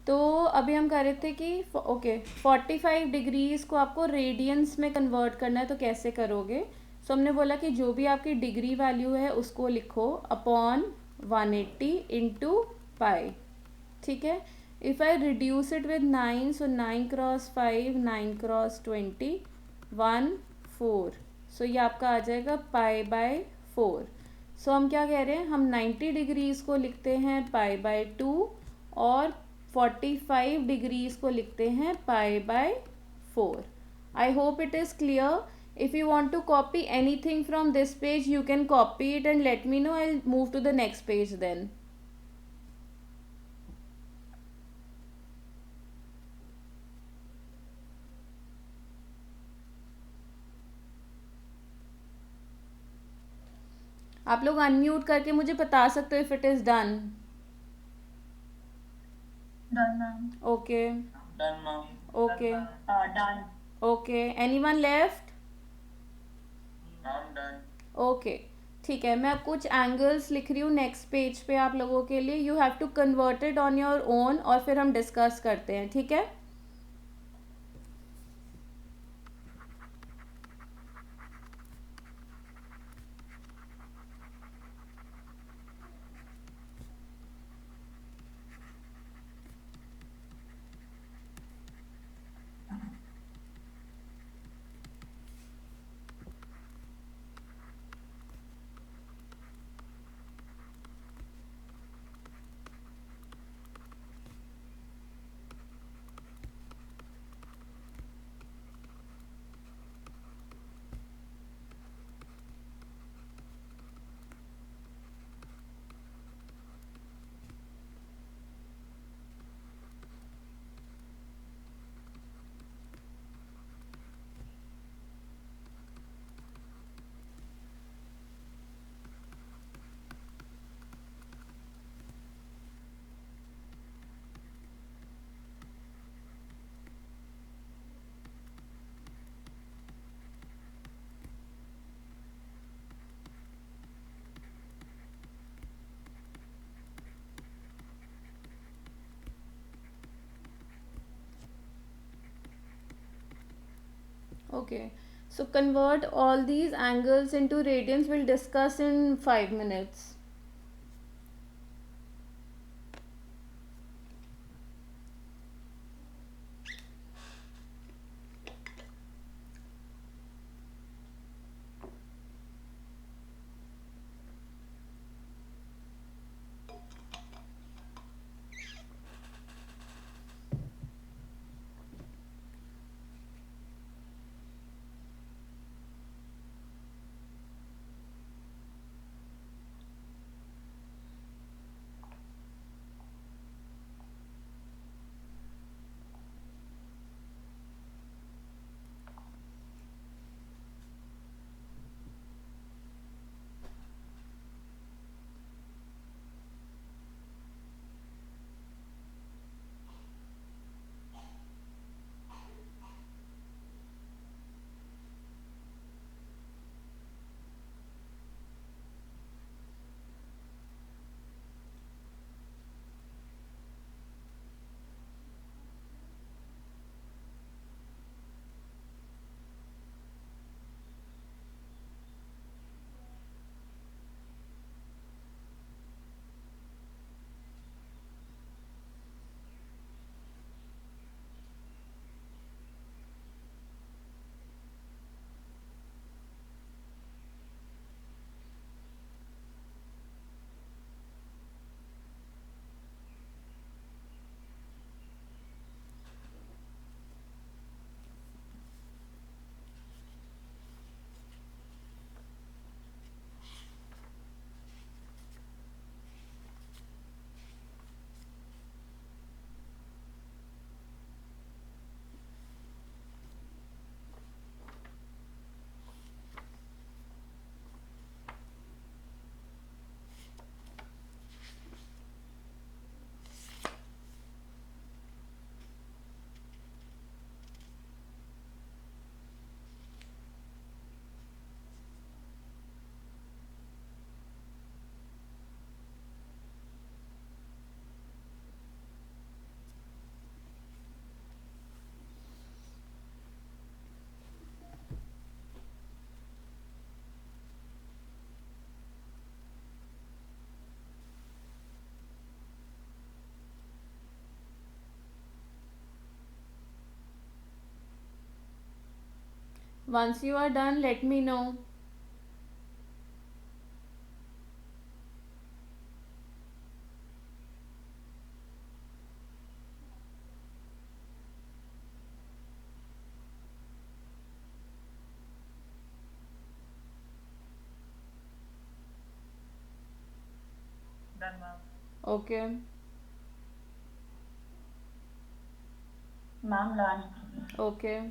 तो अभी हम कह रहे थे कि ओके 45 डिग्रीज को आपको रेडियंस में कन्वर्ट करना है, तो कैसे करोगे? सो हमने बोला कि जो भी आपकी डिग्री वैल्यू है उसको लिखो अपॉन 180 इंटू पाई, ठीक है। If I reduce it with 9, so 9 cross 5, 9 cross 20, 1 4, सो ये आपका आ जाएगा पाई/4। सो हम क्या कह रहे हैं, हम 90 डिग्रीज को लिखते हैं पाई/2 और 45 डिग्रीज को लिखते हैं pi. I hope it is clear. If you want to copy anything from this page, you can copy it and let me know. I'll move to the next page then. आप लोग unmute करके मुझे बता सकते हो if it is done. Done, ma'am. Okay. Done, ma'am. Okay. Done. Okay. Anyone left? I'm done. Okay, ठीक है. मैं अब कुछ एंगल्स लिख रही हूँ नेक्स्ट पेज पे आप लोगों के लिए. You have to convert it on your own और फिर हम डिस्कस करते हैं, ठीक है. Okay, so convert all these angles into radians. We'll discuss in 5 minutes. Once you are done, let me know. Done, ma'am. Okay. Ma'am, done. Okay.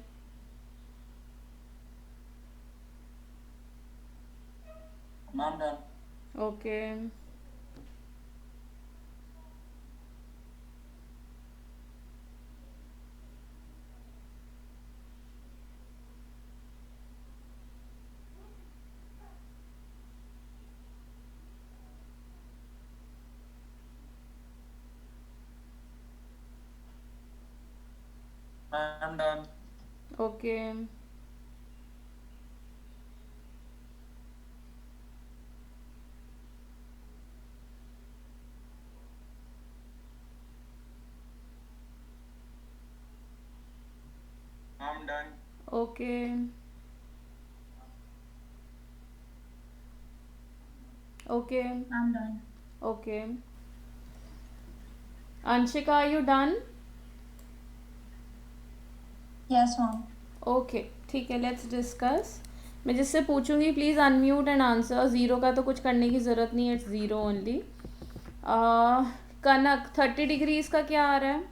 Ma'am, done. Okay. Ma'am, done. Okay. Ma'am, done. Okay. Okay. I'm done. Okay. Anshika, are you done? Yes, ma'am. Okay ठीक है, let's discuss. मैं जिससे पूछूंगी please unmute and answer. Zero का तो कुछ करने की ज़रूरत नहीं है, it's zero only. Kanak 30 degrees का क्या आ रहा है?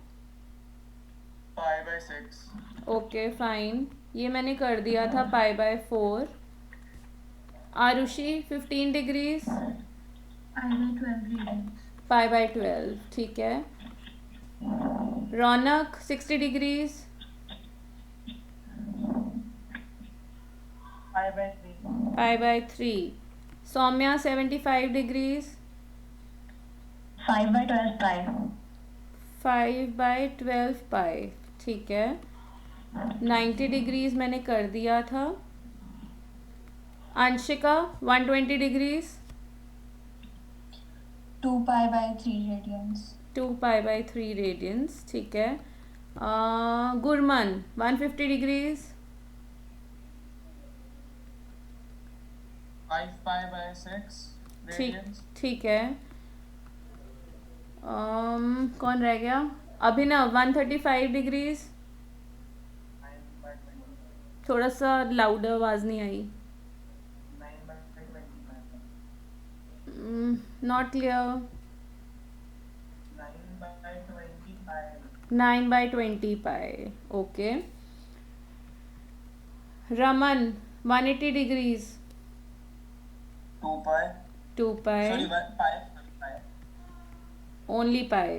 5/6. ओके फाइन, ये मैंने कर दिया था π/4. Arushi 15 degrees. I will 12 readings. π/12 ठीक है. Raunak 60 degrees. 5/3. π/3. Saumya 75 degrees. 5/12 pi. 5/12 pi ठीक है. 90 डिग्रीज मैंने कर दिया था. Anshika 120 degrees. 2 pi/3 radians. 2 π/3 radiance ठीक है. गुरमन 150 डिग्रीज. 5/6 ठीक radians. ठीक है. कौन रह गया? अभिनव 135 डिग्रीज. 9/20. थोड़ा सा लाउडर, आवाज़ नहीं आई. 9/20. Not clear. 9/20. 9/20 pi okay. Raman 180 degrees. 2 pi. 2 pi Sorry, 1 pi. Pi. Only pi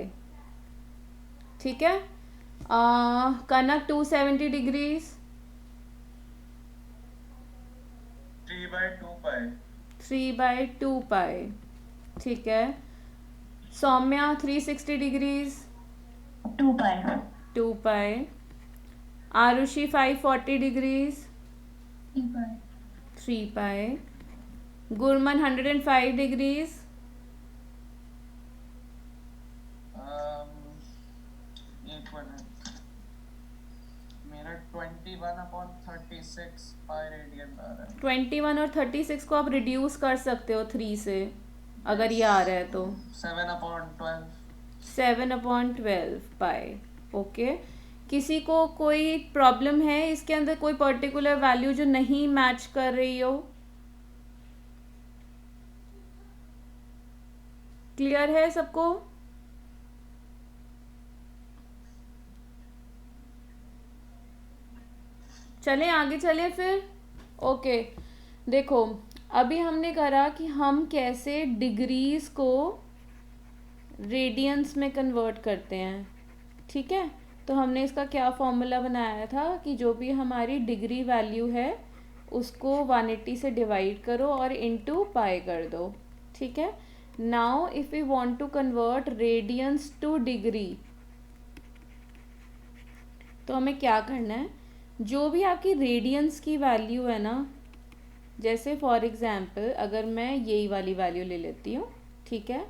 ठीक है. कनक 270 डिग्रीज. 3/2 pi. 3/2 पाई ठीक है. सौम्या 360 डिग्रीज. 2 pi. 2 पाई. आरुषि 540 डिग्रीज. 3 pi. 3 पाई. गुरमन 105 डिग्रीज. एक मिनट. मेरा 21/36 pi radian आ रहा है. 21 और 36 को आप रिड्यूस कर सकते हो 3 से, अगर ये आ रहा है तो. 7/12. 7/12 पाई ओके. किसी को कोई प्रॉब्लम है इसके अंदर, कोई पर्टिकुलर वैल्यू जो नहीं मैच कर रही हो? क्लियर है सबको? चलें आगे चलें फिर. ओके देखो, अभी हमने करा कि हम कैसे डिग्रीज को रेडियंस में कन्वर्ट करते हैं. ठीक है, तो हमने इसका क्या फॉर्मूला बनाया था कि जो भी हमारी डिग्री वैल्यू है उसको 180 से डिवाइड करो और इनटू पाई कर दो. ठीक है. Now if we want to convert radians to degree, तो हमें क्या करना है, जो भी आपकी रेडियंस की वैल्यू है ना, जैसे फॉर एग्जांपल अगर मैं यही वाली वैल्यू ले लेती हूँ. ठीक है,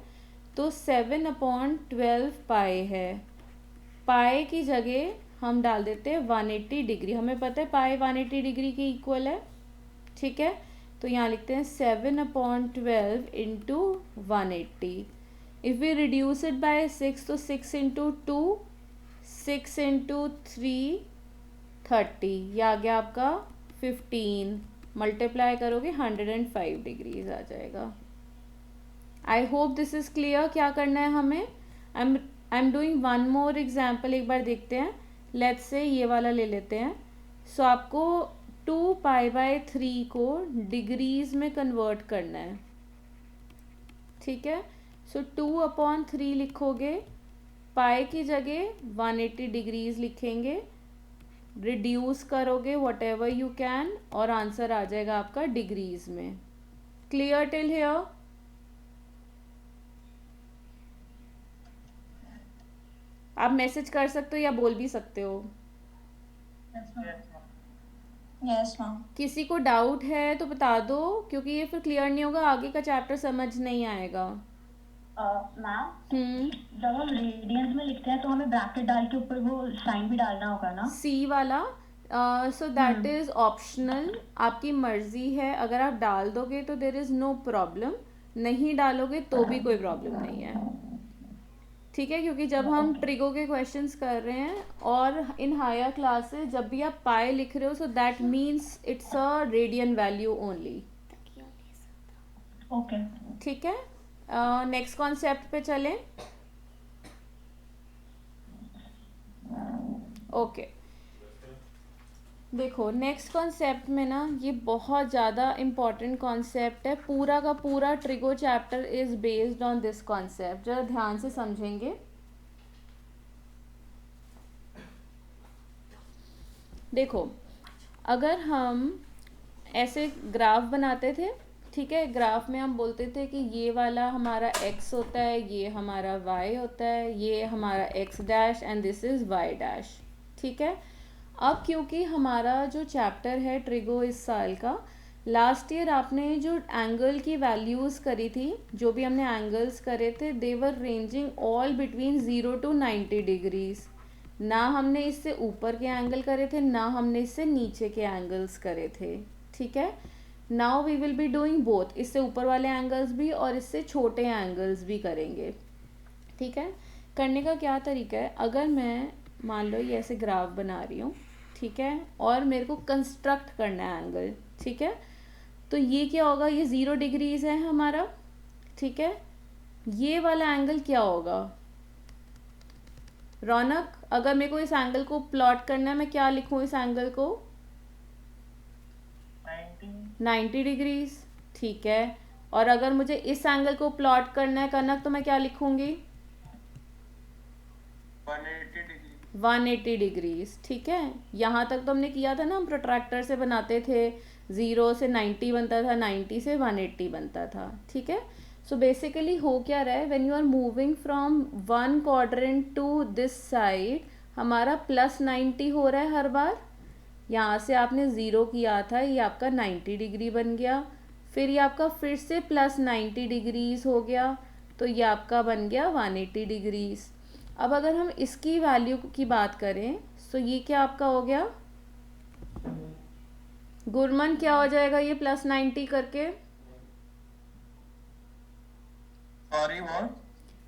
तो 7/12 पाई है. पाई की जगह हम डाल देते हैं 180 डिग्री। हमें पता है पाई 180 डिग्री के इक्वल है, ठीक है। तो यहाँ लिखते हैं 7/12 into 180। If we reduce it by 6 तो 6 इंटू 2, 6 इंटू 3 30, ये आ गया आपका 15। मल्टीप्लाई करोगे 105 डिग्रीज आ जाएगा। I hope this is clear. क्या करना है हमें, I am doing one more example, एक बार देखते हैं। लेट्स से ये वाला ले लेते हैं। सो आपको 2π/3 को डिग्रीज में कन्वर्ट करना है, ठीक है। सो 2/3 लिखोगे, पाई की जगह 180 डिग्रीज लिखेंगे, रिड्यूस करोगे वट एवर यू कैन, और आंसर आ जाएगा आपका डिग्रीज में। Clear till here? आप मैसेज कर सकते हो या बोल भी सकते हो। Yes ma'am. किसी को डाउट है तो बता दो, क्योंकि ये फिर क्लियर नहीं होगा, आगे का चैप्टर समझ नहीं आएगा। मैम जब हम रेडियंस में लिखते हैं तो हमें ब्रैकेट डाल के ऊपर वो साइन भी डालना होगा ना? सी वाला, सो दैट इज़ ऑप्शनल, आपकी मर्जी है। अगर आप डाल दोगे तो देर इज़ नो प्रॉब्लम, नहीं डालोगे तो भी कोई प्रॉब्लम नहीं है, ठीक है। क्योंकि जब हम ट्रिगो के क्वेश्चंस कर रहे हैं और इन हायर क्लासेस जब भी आप पाई लिख रहे हो, so that means it's a radian value only, okay. ठीक है। नेक्स्ट कॉन्सेप्ट पे चलें। ओके, देखो नेक्स्ट कॉन्सेप्ट में ना, ये बहुत ज़्यादा इम्पॉर्टेंट कॉन्सेप्ट है। पूरा का पूरा trigo chapter is based on this concept. जरा ध्यान से समझेंगे। देखो, अगर हम ऐसे ग्राफ बनाते थे, ठीक है, ग्राफ में हम बोलते थे कि ये वाला हमारा x होता है, ये हमारा y होता है, ये हमारा x dash and this is y dash, ठीक है। अब क्योंकि हमारा जो चैप्टर है ट्रिगो इस साल का, लास्ट ईयर आपने जो एंगल की वैल्यूज़ करी थी, जो भी हमने एंगल्स करे थे, they were ranging all between 0 to 90 degrees. ना हमने इससे ऊपर के एंगल करे थे, ना हमने इससे नीचे के एंगल्स करे थे, ठीक है। Now we will be doing both, इससे ऊपर वाले एंगल्स भी और इससे छोटे एंगल्स भी करेंगे, ठीक है। करने का क्या तरीका है, अगर मैं मान लो ये ऐसे ग्राफ बना रही हूँ, ठीक है, और मेरे को कंस्ट्रक्ट करना है एंगल, ठीक है। तो ये क्या होगा, ये 0 डिग्रीज है हमारा, ठीक है। ये वाला एंगल क्या होगा रौनक, अगर मेरे को इस एंगल को प्लॉट करना है, मैं क्या लिखूँ इस एंगल को? 90 डिग्रीज, ठीक है। और अगर मुझे इस एंगल को प्लॉट करना है कनक, तो मैं क्या लिखूंगी? 180 डिग्रीज, ठीक है। यहाँ तक तो हमने किया था ना, हम प्रोट्रैक्टर से बनाते थे, 0 से 90 बनता था, 90 से 180 बनता था, ठीक है। सो बेसिकली हो क्या रहा है, when you are moving from one quadrant to this side, हमारा +90 हो रहा है हर बार। यहाँ से आपने 0 किया था, ये आपका 90 डिग्री बन गया, फिर ये आपका फिर से +90 डिग्रीज हो गया, तो ये आपका बन गया 180 डिग्रीज। अब अगर हम इसकी वैल्यू की बात करें, तो ये क्या आपका हो गया गुरमन, क्या हो जाएगा ये +90 करके? Sorry what?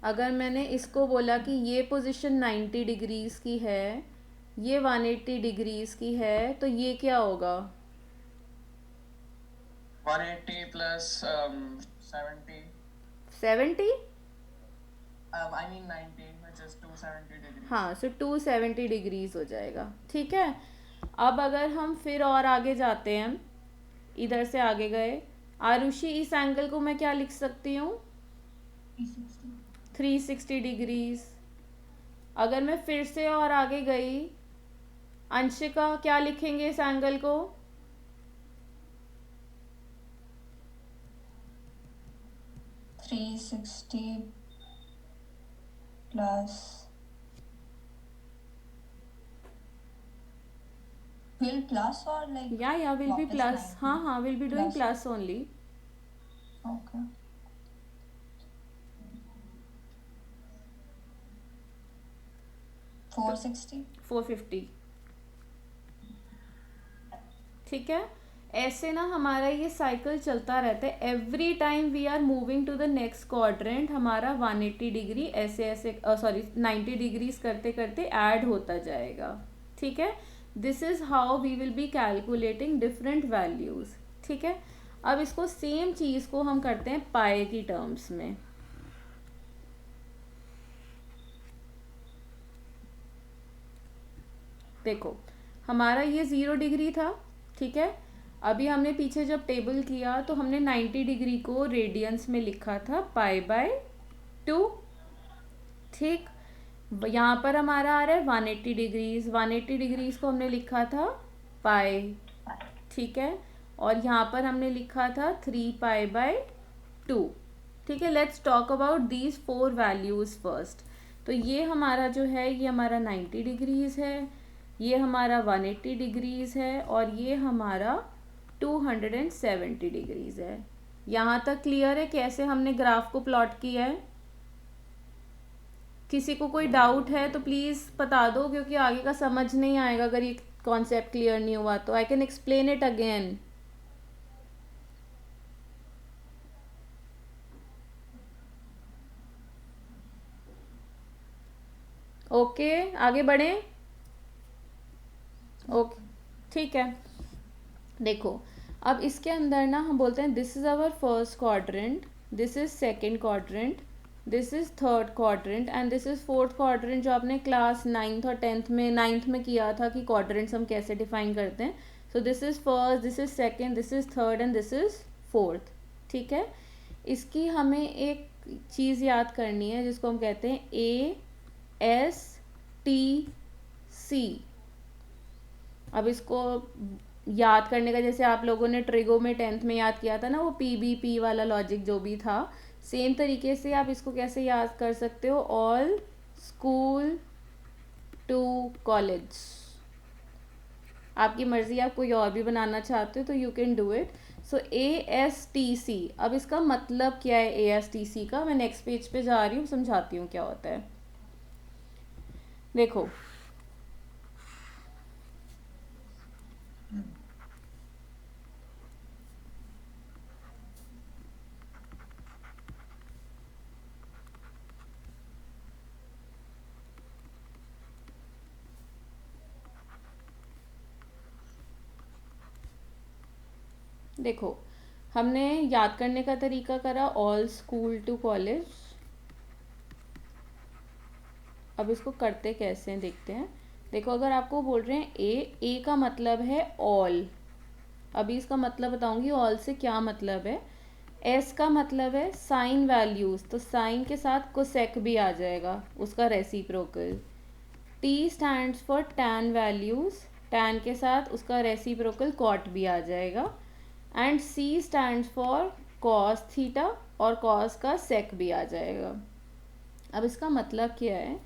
अगर मैंने इसको बोला कि ये पोजीशन 90 डिग्रीज की है, ये 180 डिग्रीज की है, तो ये क्या होगा? 180 plus 70. 70? I mean 90, which is 270 degrees. हाँ, सो 270 डिग्रीज हो जाएगा, ठीक है। अब अगर हम फिर और आगे जाते हैं, इधर से आगे गए, आरुषि इस एंगल को मैं क्या लिख सकती हूँ? 360 डिग्रीज। अगर मैं फिर से और आगे गई, अंशिका क्या लिखेंगे इस एंगल को? 360 plus will plus or like या विल बी वापस प्लस, 90? हाँ हाँ, will be doing Plus. Plus only. Okay. 460। 450। ठीक है, ऐसे ना हमारा ये साइकिल चलता रहता है। Every time we are moving to the next quadrant हमारा 180 डिग्री ऐसे ऐसे 90 डिग्रीज करते करते ऐड होता जाएगा। ठीक है, this is how we will be calculating different values. ठीक है, अब इसको सेम चीज को हम करते हैं पाई की टर्म्स में। देखो, हमारा ये 0 डिग्री था। ठीक है, अभी हमने पीछे जब टेबल किया तो हमने 90 डिग्री को रेडियंस में लिखा था π/2। ठीक, यहाँ पर हमारा आ रहा है 180 डिग्रीज। 180 डिग्रीज को हमने लिखा था पाई। ठीक है, और यहाँ पर हमने लिखा था 3π/2। ठीक है, let's talk about these 4 values first. तो ये हमारा जो है ये हमारा 90 डिग्रीज है, ये हमारा 180 डिग्रीज है, और ये हमारा 270 डिग्रीज है। यहाँ तक क्लियर है कैसे हमने ग्राफ को प्लॉट किया है? किसी को कोई डाउट है तो प्लीज़ बता दो, क्योंकि आगे का समझ नहीं आएगा अगर ये कॉन्सेप्ट क्लियर नहीं हुआ तो। I can explain it again. Okay, आगे बढ़ें। ओके, ठीक है। देखो, अब इसके अंदर ना हम बोलते हैं this is our first quadrant, this is second quadrant, this is third quadrant and this is fourth quadrant, जो आपने क्लास 9th और 10th में 9th में किया था कि क्वाड्रेंट्स हम कैसे डिफाइन करते हैं। So this is first, this is second, this is third and this is fourth. ठीक है, इसकी हमें एक चीज़ याद करनी है जिसको हम कहते हैं ASTC। अब इसको याद करने का, जैसे आप लोगों ने ट्रिगो में 10th में याद किया था ना, वो PBP वाला लॉजिक जो भी था, सेम तरीके से आप इसको कैसे याद कर सकते हो? All school to college. आपकी मर्जी, आप कोई और भी बनाना चाहते हो तो you can do it. So ASTC, अब इसका मतलब क्या है ASTC का? मैं नेक्स्ट पेज पे जा रही हूँ, समझाती हूँ क्या होता है। देखो, देखो हमने याद करने का तरीका करा ऑल स्कूल टू कॉलेज। अब इसको करते कैसे हैं देखते हैं। देखो, अगर आपको बोल रहे हैं ए का मतलब है ऑल। अभी इसका मतलब बताऊंगी ऑल से क्या मतलब है। एस का मतलब है साइन वैल्यूज, तो साइन के साथ कोसेक भी आ जाएगा, उसका reciprocal. T stands for tan values, tan के साथ उसका रेसिप्रोकल कॉट भी आ जाएगा। And C stands for cos theta, और कॉस का सेक भी आ जाएगा। अब इसका मतलब क्या है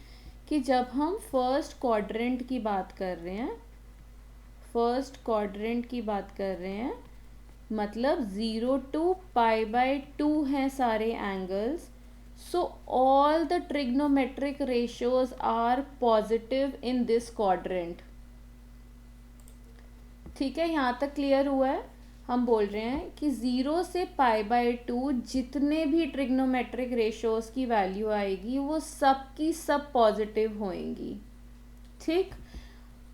कि जब हम फर्स्ट क्वाड्रेंट की बात कर रहे हैं, फर्स्ट क्वाड्रेंट की बात कर रहे हैं, मतलब 0 to π/2 हैं सारे angles. So all the trigonometric ratios are positive in this quadrant. ठीक है, यहाँ तक क्लियर हुआ है? हम बोल रहे हैं कि 0 से π/2 जितने भी ट्रिग्नोमेट्रिक रेशियोज की वैल्यू आएगी वो सब की सब पॉजिटिव होएंगी। ठीक,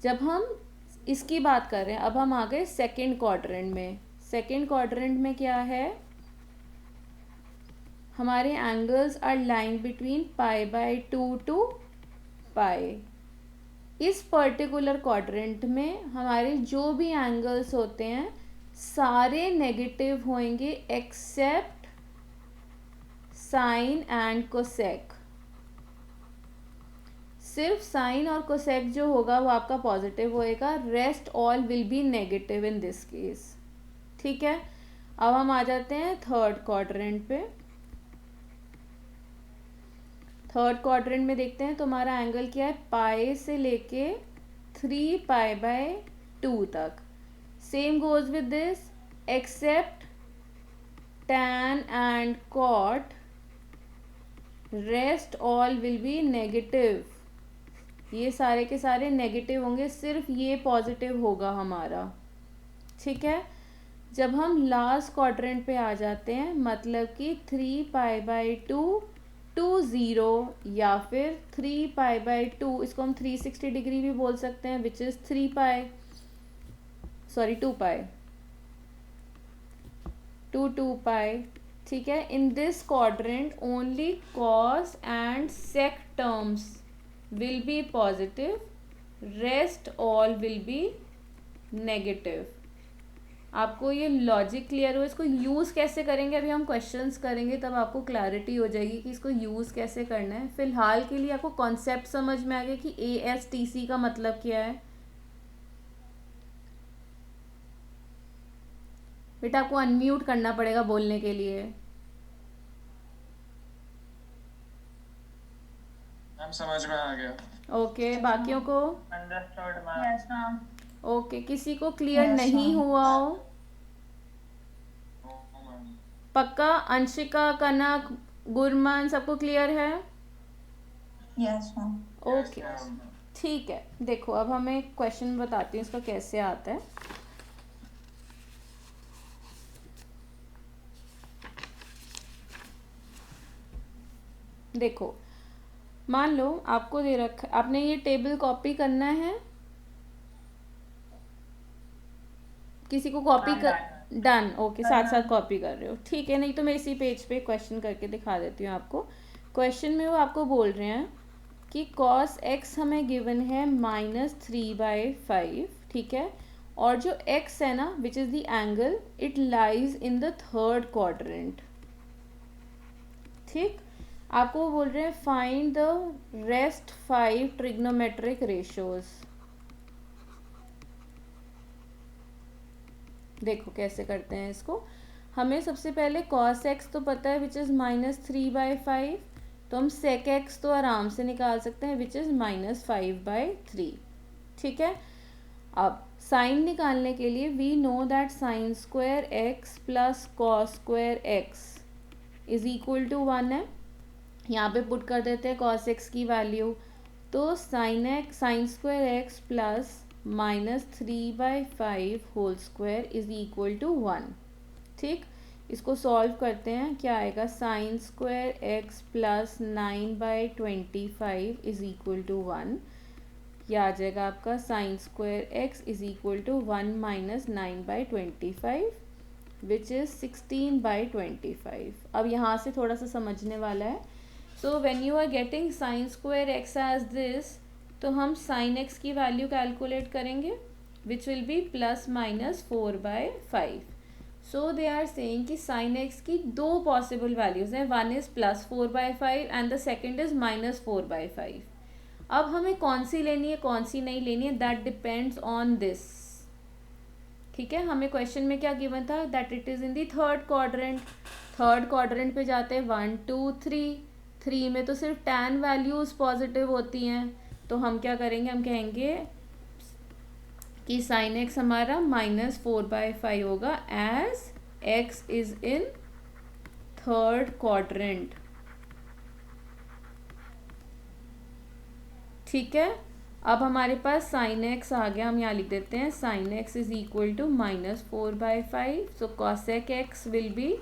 जब हम इसकी बात कर रहे हैं, अब हम आ गए सेकेंड क्वाड्रेंट में। सेकेंड क्वाड्रेंट में क्या है? हमारे angles are lying between π/2 to pi. इस पर्टिकुलर क्वाड्रेंट में हमारे जो भी एंगल्स होते हैं सारे नेगेटिव होंगे एक्सेप्ट साइन एंड कोसेक। सिर्फ साइन और कोसेक जो होगा वो आपका पॉजिटिव होएगा, rest all will be negative in this case. ठीक है, अब हम आ जाते हैं थर्ड क्वाड्रेंट पे। थर्ड क्वाड्रेंट में देखते हैं तो हमारा एंगल क्या है? पाई से लेके 3π/2 तक। Same goes with this, except tan and cot, rest all will be negative ये सारे के सारे नेगेटिव होंगे, सिर्फ ये पॉजिटिव होगा हमारा। ठीक है, जब हम लास्ट क्वाड्रेंट पे आ जाते हैं, मतलब कि 3π/2 टू 0 या फिर 3π/2, इसको हम 360 डिग्री भी बोल सकते हैं, विच इज़ 2π टू 2π। ठीक है, in this quadrant only cos and sec terms will be positive, rest all will be negative. आपको ये लॉजिक क्लियर हो? इसको यूज़ कैसे करेंगे अभी हम क्वेश्चंस करेंगे, तब आपको क्लैरिटी हो जाएगी कि इसको यूज़ कैसे करना है। फिलहाल के लिए आपको कॉन्सेप्ट समझ में आ गया कि ASTC का मतलब क्या है। बेटा आपको अनम्यूट करना पड़ेगा बोलने के लिए। मैम समझ में आ गया। ओके, बाकियों को? Understood ma'am. Yes ma'am. Okay, किसी को क्लियर Yes, नहीं ma'am. हुआ हो? No ma'am. पक्का? अंशिका, कनक, गुरमान, सबको क्लियर है? Yes ma'am. ओके, ठीक है। देखो अब हमें एक क्वेश्चन बताती हूँ इसका कैसे आता है। देखो, मान लो आपको दे रखा, आपने ये टेबल कॉपी करना है, किसी को कॉपी कर, डन, ओके, साथ साथ कॉपी कर रहे हो, ठीक है। नहीं तो मैं इसी पेज पे क्वेश्चन करके दिखा देती हूँ आपको। क्वेश्चन में वो आपको बोल रहे हैं कि cos x हमें गिवन है -3/5, ठीक है, और जो x है ना, विच is the angle, it lies in the third quadrant. ठीक, आपको वो बोल रहे हैं find the rest 5 trigonometric ratios. देखो कैसे करते हैं इसको। हमें सबसे पहले cos x तो पता है, विच इज़ -3/5, तो हम sec x तो आराम से निकाल सकते हैं, विच इज़ -5/3। ठीक है, अब साइन निकालने के लिए we know that sin square x plus cos square x is equal to 1 है। यहाँ पे पुट कर देते हैं cos x की वैल्यू, तो sin square x plus -3/5 whole square is equal to 1। ठीक, इसको सॉल्व करते हैं, क्या आएगा, sin square x plus 9/25 is equal to 1। यह आ जाएगा आपका sin square x is equal to 1 minus 9/25 which is 16/25। अब यहाँ से थोड़ा सा समझने वाला है। So when you are getting sin square x as this, तो हम sin x की वैल्यू कैलकुलेट करेंगे, which will be +/4/5। So they are saying कि sin x की दो पॉसिबल वैल्यूज़ हैं, one is +4/5 and the second is -4/5। अब हमें कौन सी लेनी है कौन सी नहीं लेनी है, दैट डिपेंड्स ऑन दिस। ठीक है, हमें क्वेश्चन में क्या गिवन था, that it is in the third quadrant. Third quadrant पे जाते हैं 1 2 3, 3 में तो सिर्फ tan वैल्यूज़ पॉजिटिव होती हैं, तो हम क्या करेंगे, हम कहेंगे कि sin x हमारा -4/5 होगा as x is in third quadrant. ठीक है, अब हमारे पास sin x आ गया, हम यहाँ लिख देते हैं sin x is equal to -4/5, so cosec x will be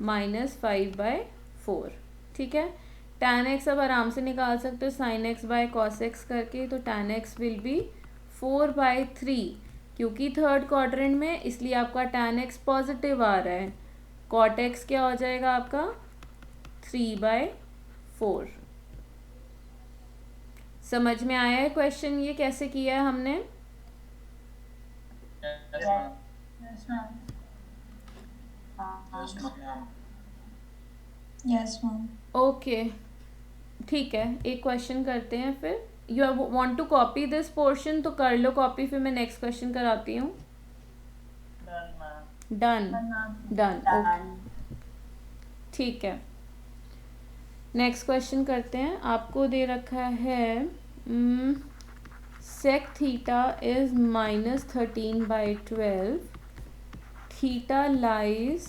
-5/4। ठीक है, tan x अब आराम से निकाल सकते हो sin x by cos x करके, तो tan x विल बी 4/3, क्योंकि थर्ड क्वाड्रेंट में, इसलिए आपका tan x पॉजिटिव आ रहा है। cot x क्या हो जाएगा आपका 3/4। समझ में आया है क्वेश्चन, ये कैसे किया है हमने? Yes, ma'am. Yes ma'am. Yes, ma'am. Yes ma'am. Okay, ठीक है, एक क्वेश्चन करते हैं फिर। You want to copy this portion, तो कर लो कॉपी, फिर मैं नेक्स्ट क्वेश्चन कराती हूँ। Done, ma'am. Done, done, okay, done. ठीक है। नेक्स्ट क्वेश्चन करते हैं। आपको दे रखा है sec theta is -13/12, theta lies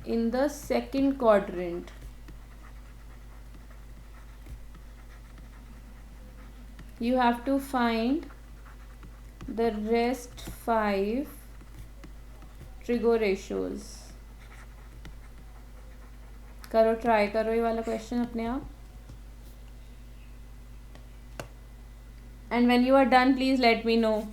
in the second quadrant. you have to find the rest 5 trigo ratios. करो, ट्राई करो ये वाला क्वेश्चन अपने आप. And when you are done, please let me know.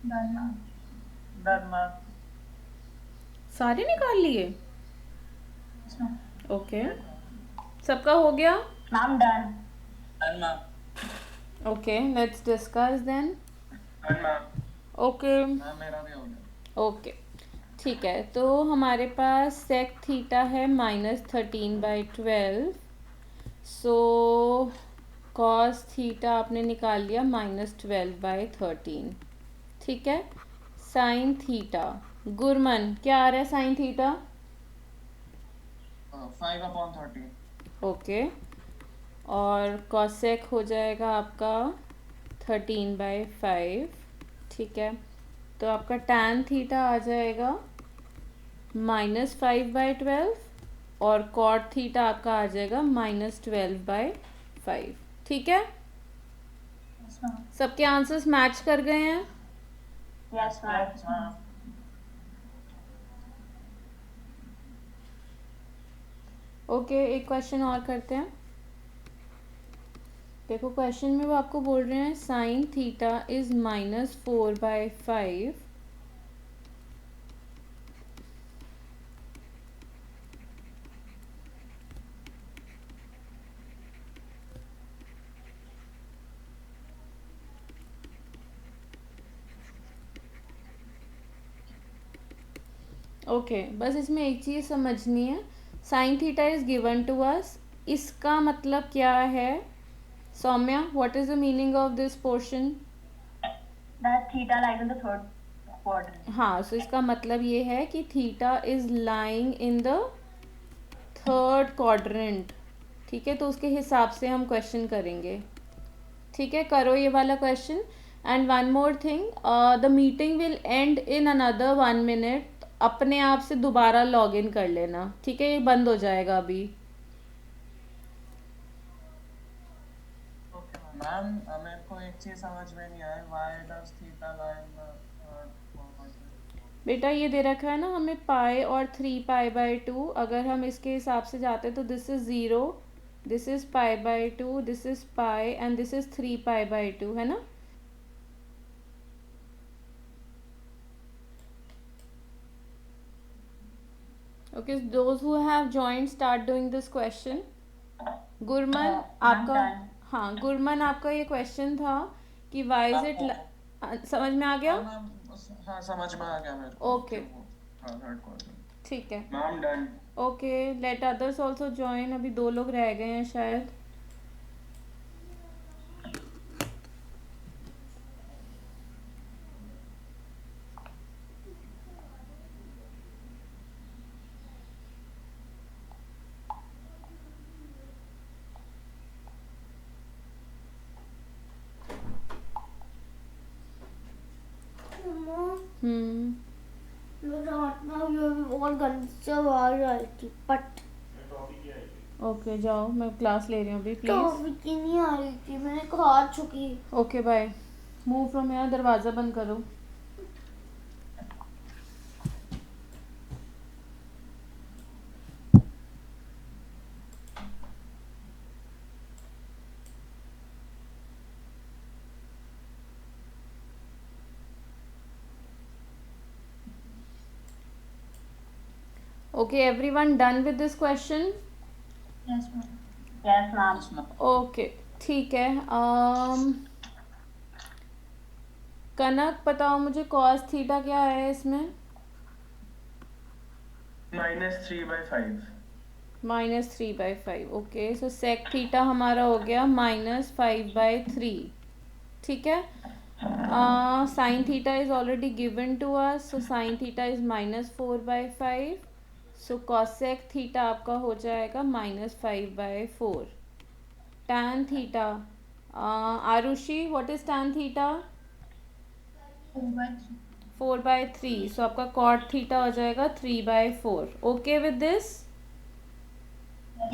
Done ma'am. Done, ma'am. सारे निकाल लिए? Okay, सबका हो गया? Ma'am done. Done, ma'am. Okay, let's discuss then. Done, ma'am. Okay Ma'am, मेरा भी हो गया. ओके, ठीक है. तो हमारे पास सेक थीटा है -13/12. सो कॉस थीटा आपने निकाल लिया -12/13. ठीक है. साइन थीटा, गुरमन क्या आ रहा है साइन थीटा? 5/13. ओके, और कॉसेक हो जाएगा आपका 13/5. ठीक है. तो आपका टैन थीटा आ जाएगा -5/12 और कॉट थीटा आपका आ जाएगा -12/5. ठीक है. Yes ma'am. सबके आंसर्स मैच कर गए हैं? Yes Yes, ma'am. ma'am. Okay, एक क्वेश्चन और करते हैं. देखो क्वेश्चन में वो आपको बोल रहे हैं साइन थीटा इज -4/5. ओके, बस इसमें एक चीज़ समझनी है. Sine theta is given to us. इसका मतलब क्या है Saumya? What is the meaning of this portion? That theta lies in the third quadrant. हाँ, सो इसका मतलब ये है कि theta is lying in the third quadrant. ठीक है, तो उसके हिसाब से हम क्वेश्चन करेंगे. ठीक है, करो ये वाला question. And one more thing, the meeting will and in another 1 minute. अपने आप से दोबारा लॉग इन कर लेना. ठीक है, ये बंद हो जाएगा अभी. मैम, मेरे को एक चीज समझ में नहीं आई. Why does theta lie in the third quadrant? बेटा ये दे रखा है ना हमें पाई और 3π/2. अगर हम इसके हिसाब से जाते तो this is 0, this is π/2, this is pi and this is 3π/2, है ना? Okay, those who have joined start doing this question. Gurman आपका, हाँ गुरमन आपका ये क्वेश्चन था कि वाई इज इट, समझ में आ गया? मैम, हाँ समझ में आ गया मेरे को. ओके, हाँ, थर्ड क्वाड्रेंट. ठीक है. Ma'am done. Okay, let others also join. अभी 2 लोग रह गए हैं शायद. और गंदी से आवाज आ रही थी पट. ओके, जाओ, मैं क्लास ले रही हूँ अभी प्लीज. टॉपिक ही नहीं आ रही थी, मैंने खा चुकी. Okay bye. मूव फ्रॉम यहाँ, दरवाज़ा बंद करो. Okay, everyone done with this question? Yes ma'am. Yes, ma'am. Okay, ठीक है. कनक बताओ मुझे cos थीटा क्या है इसमें? -3/5. -3/5. ओके, सो sec थीटा हमारा हो गया -5/3. ठीक है. Sine theta is already given to us, so sine theta is -4/5. So cosec theta आपका हो जाएगा -5/4. tan theta, Arushi what is tan theta? 4/3. 4/3. So आपका cot थीटा हो जाएगा 3/4. Okay with this?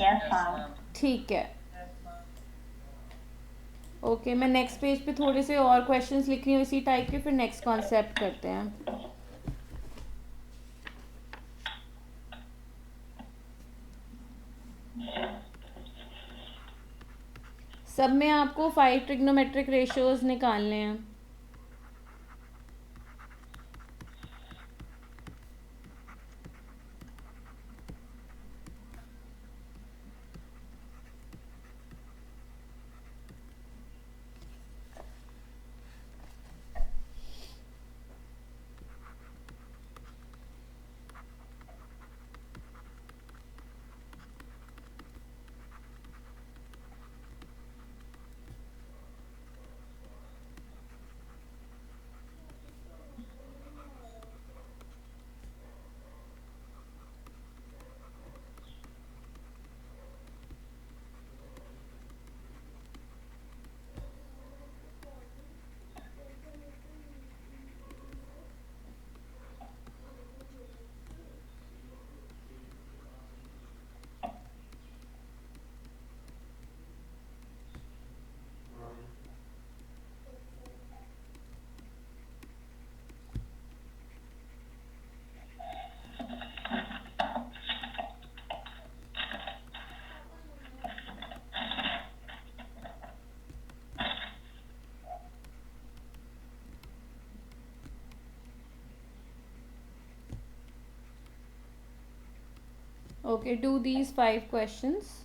Yes, ma'am. ठीक है. ओके, मैं नेक्स्ट पेज पे थोड़े से और क्वेश्चंस लिख रही हूँ इसी टाइप के, फिर नेक्स्ट कॉन्सेप्ट करते हैं. सब में आपको 5 ट्रिग्नोमेट्रिक रेशियोज निकालने हैं. Okay, do these 5 questions.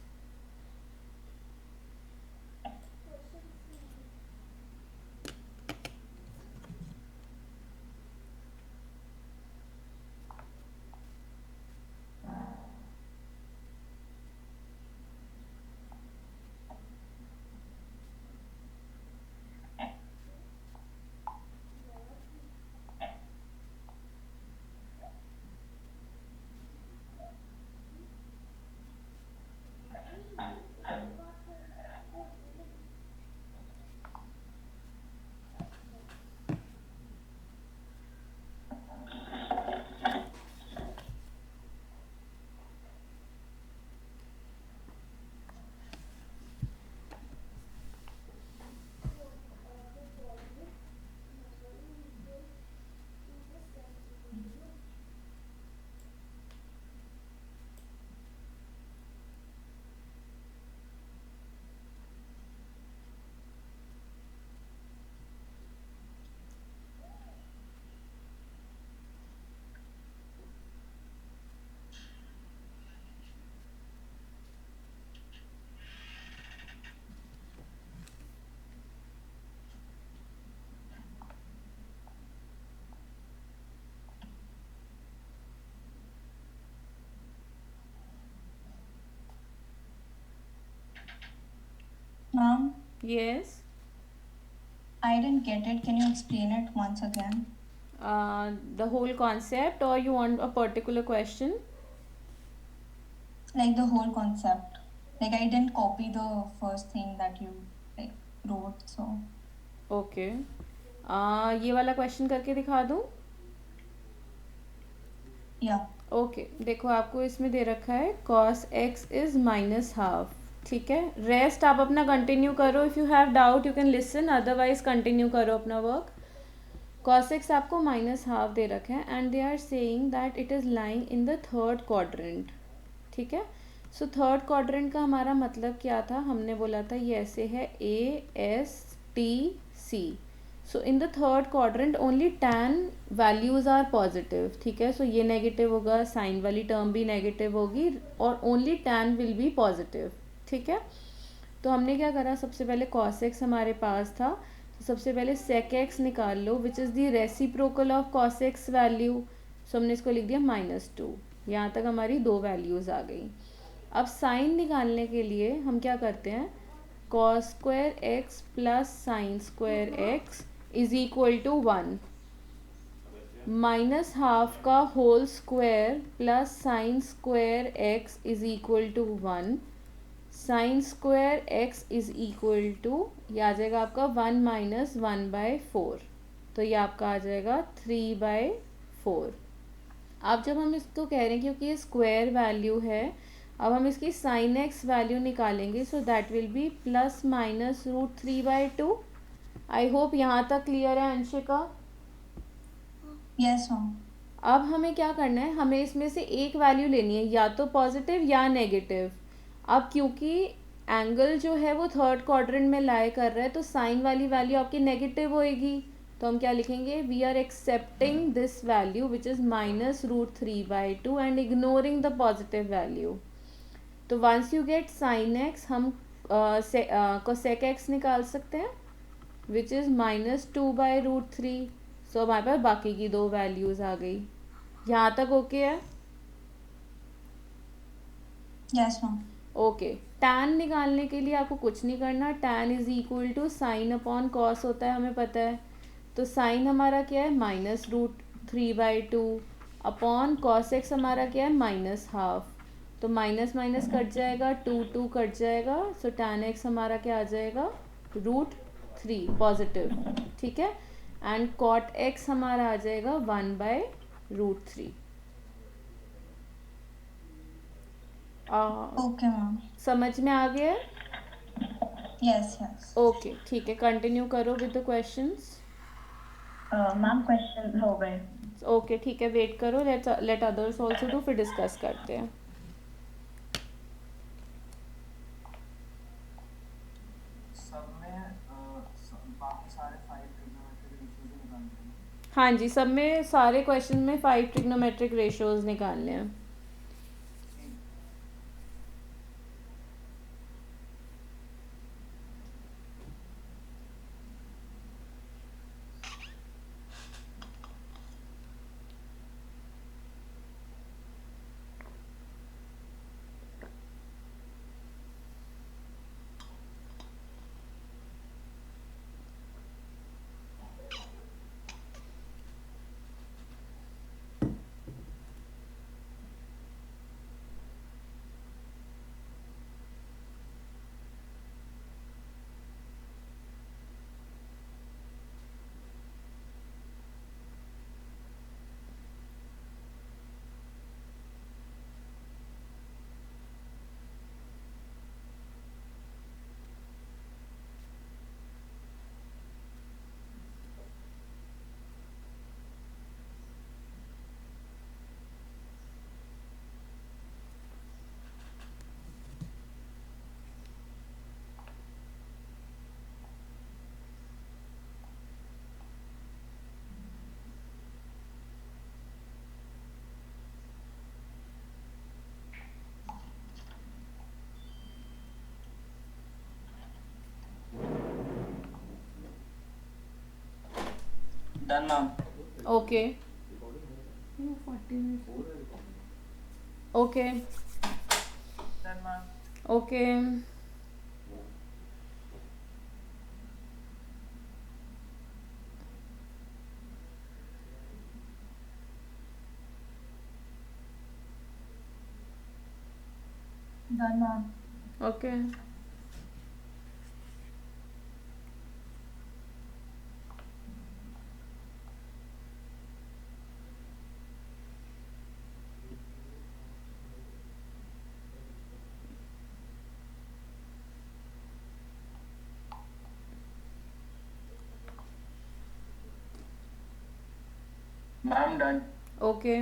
Ma'am, Yes. I didn't get it. Can you explain it once again? The whole concept, or you want a particular question? Like the whole concept. Like I didn't copy the first thing that you like wrote, so. Okay. ये वाला question करके दिखा दूँ? Yeah. Okay, देखो आपको इसमें दे रखा है cos x इज -12. ठीक है, रेस्ट आप अपना कंटिन्यू करो. If you have doubt you can listen, otherwise continue करो अपना वर्क. cos x आपको -12 दे रखा है and they are saying that it is lying in the third quadrant. ठीक है, सो थर्ड क्वाड्रेंट का हमारा मतलब क्या था? हमने बोला था ये ऐसे है A S T C. So in the third quadrant only tan values are positive, ठीक है. सो ये नेगेटिव होगा, साइन वाली टर्म भी नेगेटिव होगी और only tan will be positive, ठीक है. तो हमने क्या करा, सबसे पहले cos x हमारे पास था, तो सबसे पहले sec x निकाल लो which is the reciprocal of cos x value. So हमने इसको लिख दिया -2. यहाँ तक हमारी दो वैल्यूज़ आ गई. अब साइन निकालने के लिए हम क्या करते हैं, cos square x plus sine square x is equal to 1 minus half का whole square plus sine square x is equal to 1 sine square x is equal to, ये आ जाएगा आपका 1 माइनस 1/4. तो ये आपका आ जाएगा 3/4. अब जब हम इसको कह रहे हैं क्योंकि ये स्क्वायर वैल्यू है, अब हम इसकी साइन एक्स वैल्यू निकालेंगे. So that will be plus minus √3/2. I hope यहाँ तक क्लियर है अंशिका. Yes, ma'am. अब हमें क्या करना है, हमें इसमें से एक वैल्यू लेनी है, या तो पॉजिटिव या नेगेटिव. अब क्योंकि एंगल जो है वो थर्ड क्वाड्रेंट में लाई कर रहा है, तो साइन वाली वैल्यू आपकी नेगेटिव होएगी. तो हम क्या लिखेंगे, we are accepting this value which is -√3/2 and ignoring the positive value. तो once you get sine x, हम कोसेक एक्स निकाल सकते हैं विच इज़ -2/√3. सो हमारे पास बाकी की दो वैल्यूज़ आ गई. यहाँ तक ओके है. Yes, ma'am. ओके. tan निकालने के लिए आपको कुछ नहीं करना, tan is equal to sine upon cos होता है, हमें पता है. तो साइन हमारा क्या है, -√3/2 अपॉन कॉस एक्स हमारा क्या है, -½ तो माइनस माइनस कट जाएगा, 2 कट जाएगा. सो tan x हमारा क्या आ जाएगा, √3 पॉजिटिव, ठीक है. एंड cot x हमारा आ जाएगा 1/√3. Okay, ma'am. समझ में आ गया है. Yes, yes. ओके ठीक है, कंटिन्यू करो with the questions. Ma'am question हो गए. ओके ठीक है, वेट करो, लेट अदर्स ऑल्सो डू, फिर डिस्कस करते हैं. सब में बाकी सारे 5 ट्रिग्नोमेट्रिक रेशियोज निकालते हैं. हाँ जी, सब में सारे क्वेश्चन में 5 ट्रिग्नोमेट्रिक रेशियोज निकालने हैं. Done ma'am. Okay okay Then ma'am, okay. Done, ma'am. Okay ma'am done. Okay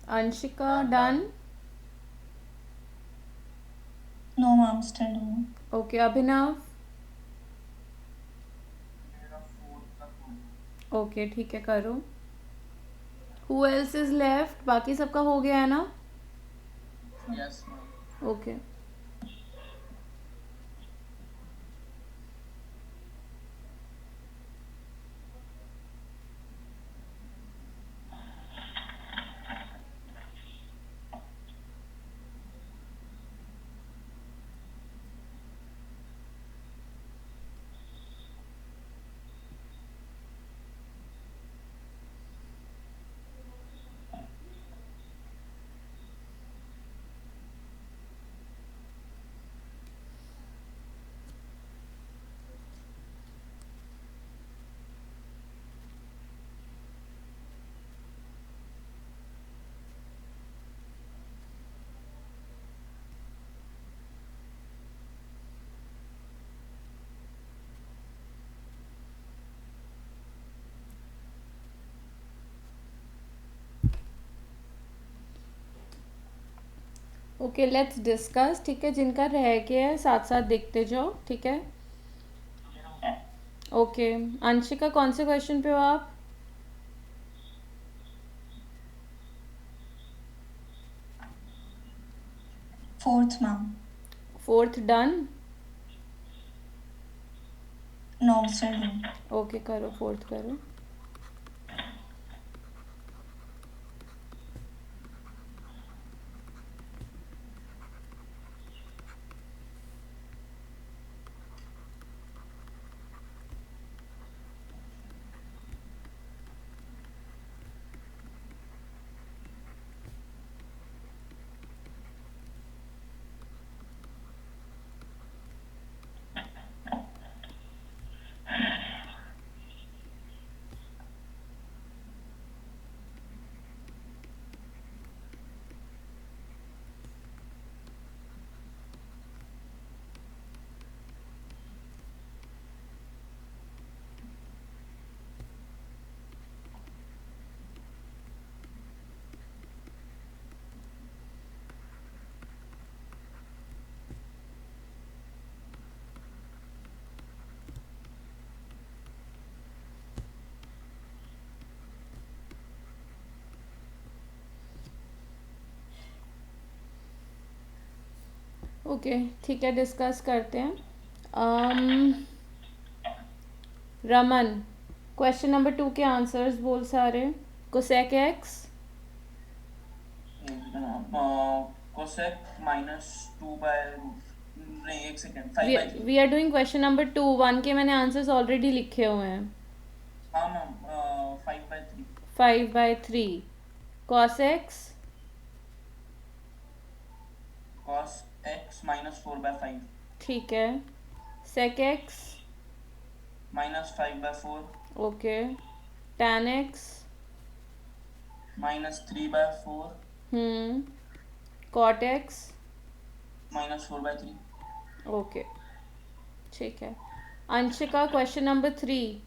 Anshika done. No, ma'am, still doing. Okay Abhinav. मेरा 4 तक हो गया. ओके ठीक है करो. Who else is left? बाकी सबका हो गया है ना? Yes, ma'am. Okay. Okay let's discuss. ठीक है जिनका रह गया है साथ साथ देखते जाओ. ठीक है. ओके अंशिका कौन से क्वेश्चन पे हो आप? Fourth, ma'am. Fourth done. No, still doing. Okay करो फोर्थ करो. ओके ठीक है डिस्कस करते हैं. रमन क्वेश्चन नंबर 2 के आंसर्स बोल सारे. Cosec x. cosec minus 2 by नहीं एक second 5/3. We are doing question number 2. 1 के मैंने आंसर्स ऑलरेडी लिखे हुए हैं. हाँ ma'am 5/3. 5/3. Cos x. cos x minus 4/5 ठीक है. Sec x. minus 5/4 okay. Tan x. minus 3/4 cot x. minus 4/3. Okay ठीक है. Anshika question number 3.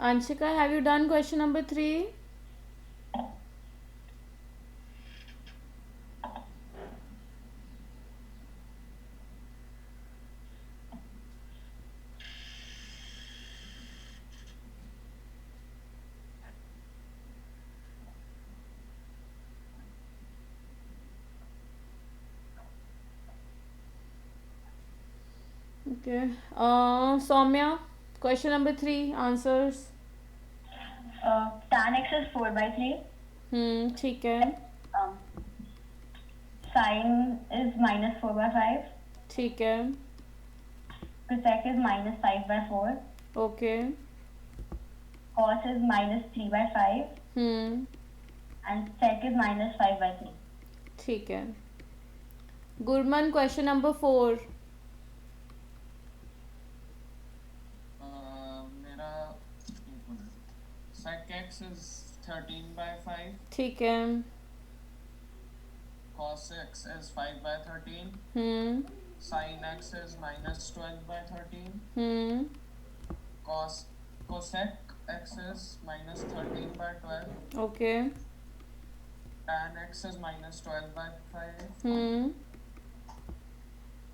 Anshika, have you done question number 3? Okay. Soumya, question number 3, answers. Tan x is 4/3. ठीक है. Sin is minus 4/5. ठीक है. Cosec is minus 5/4. Okay. Cos is minus 3/5. Hmm And sec is minus 5/3. ठीक है. Gurman question number 4. मेरा sec x is 13/5, ठीक है. cos x is 5/13, hmm. sin x is -12/13, hmm. cosec x is -13/12, okay. tan x is -12/5, hmm.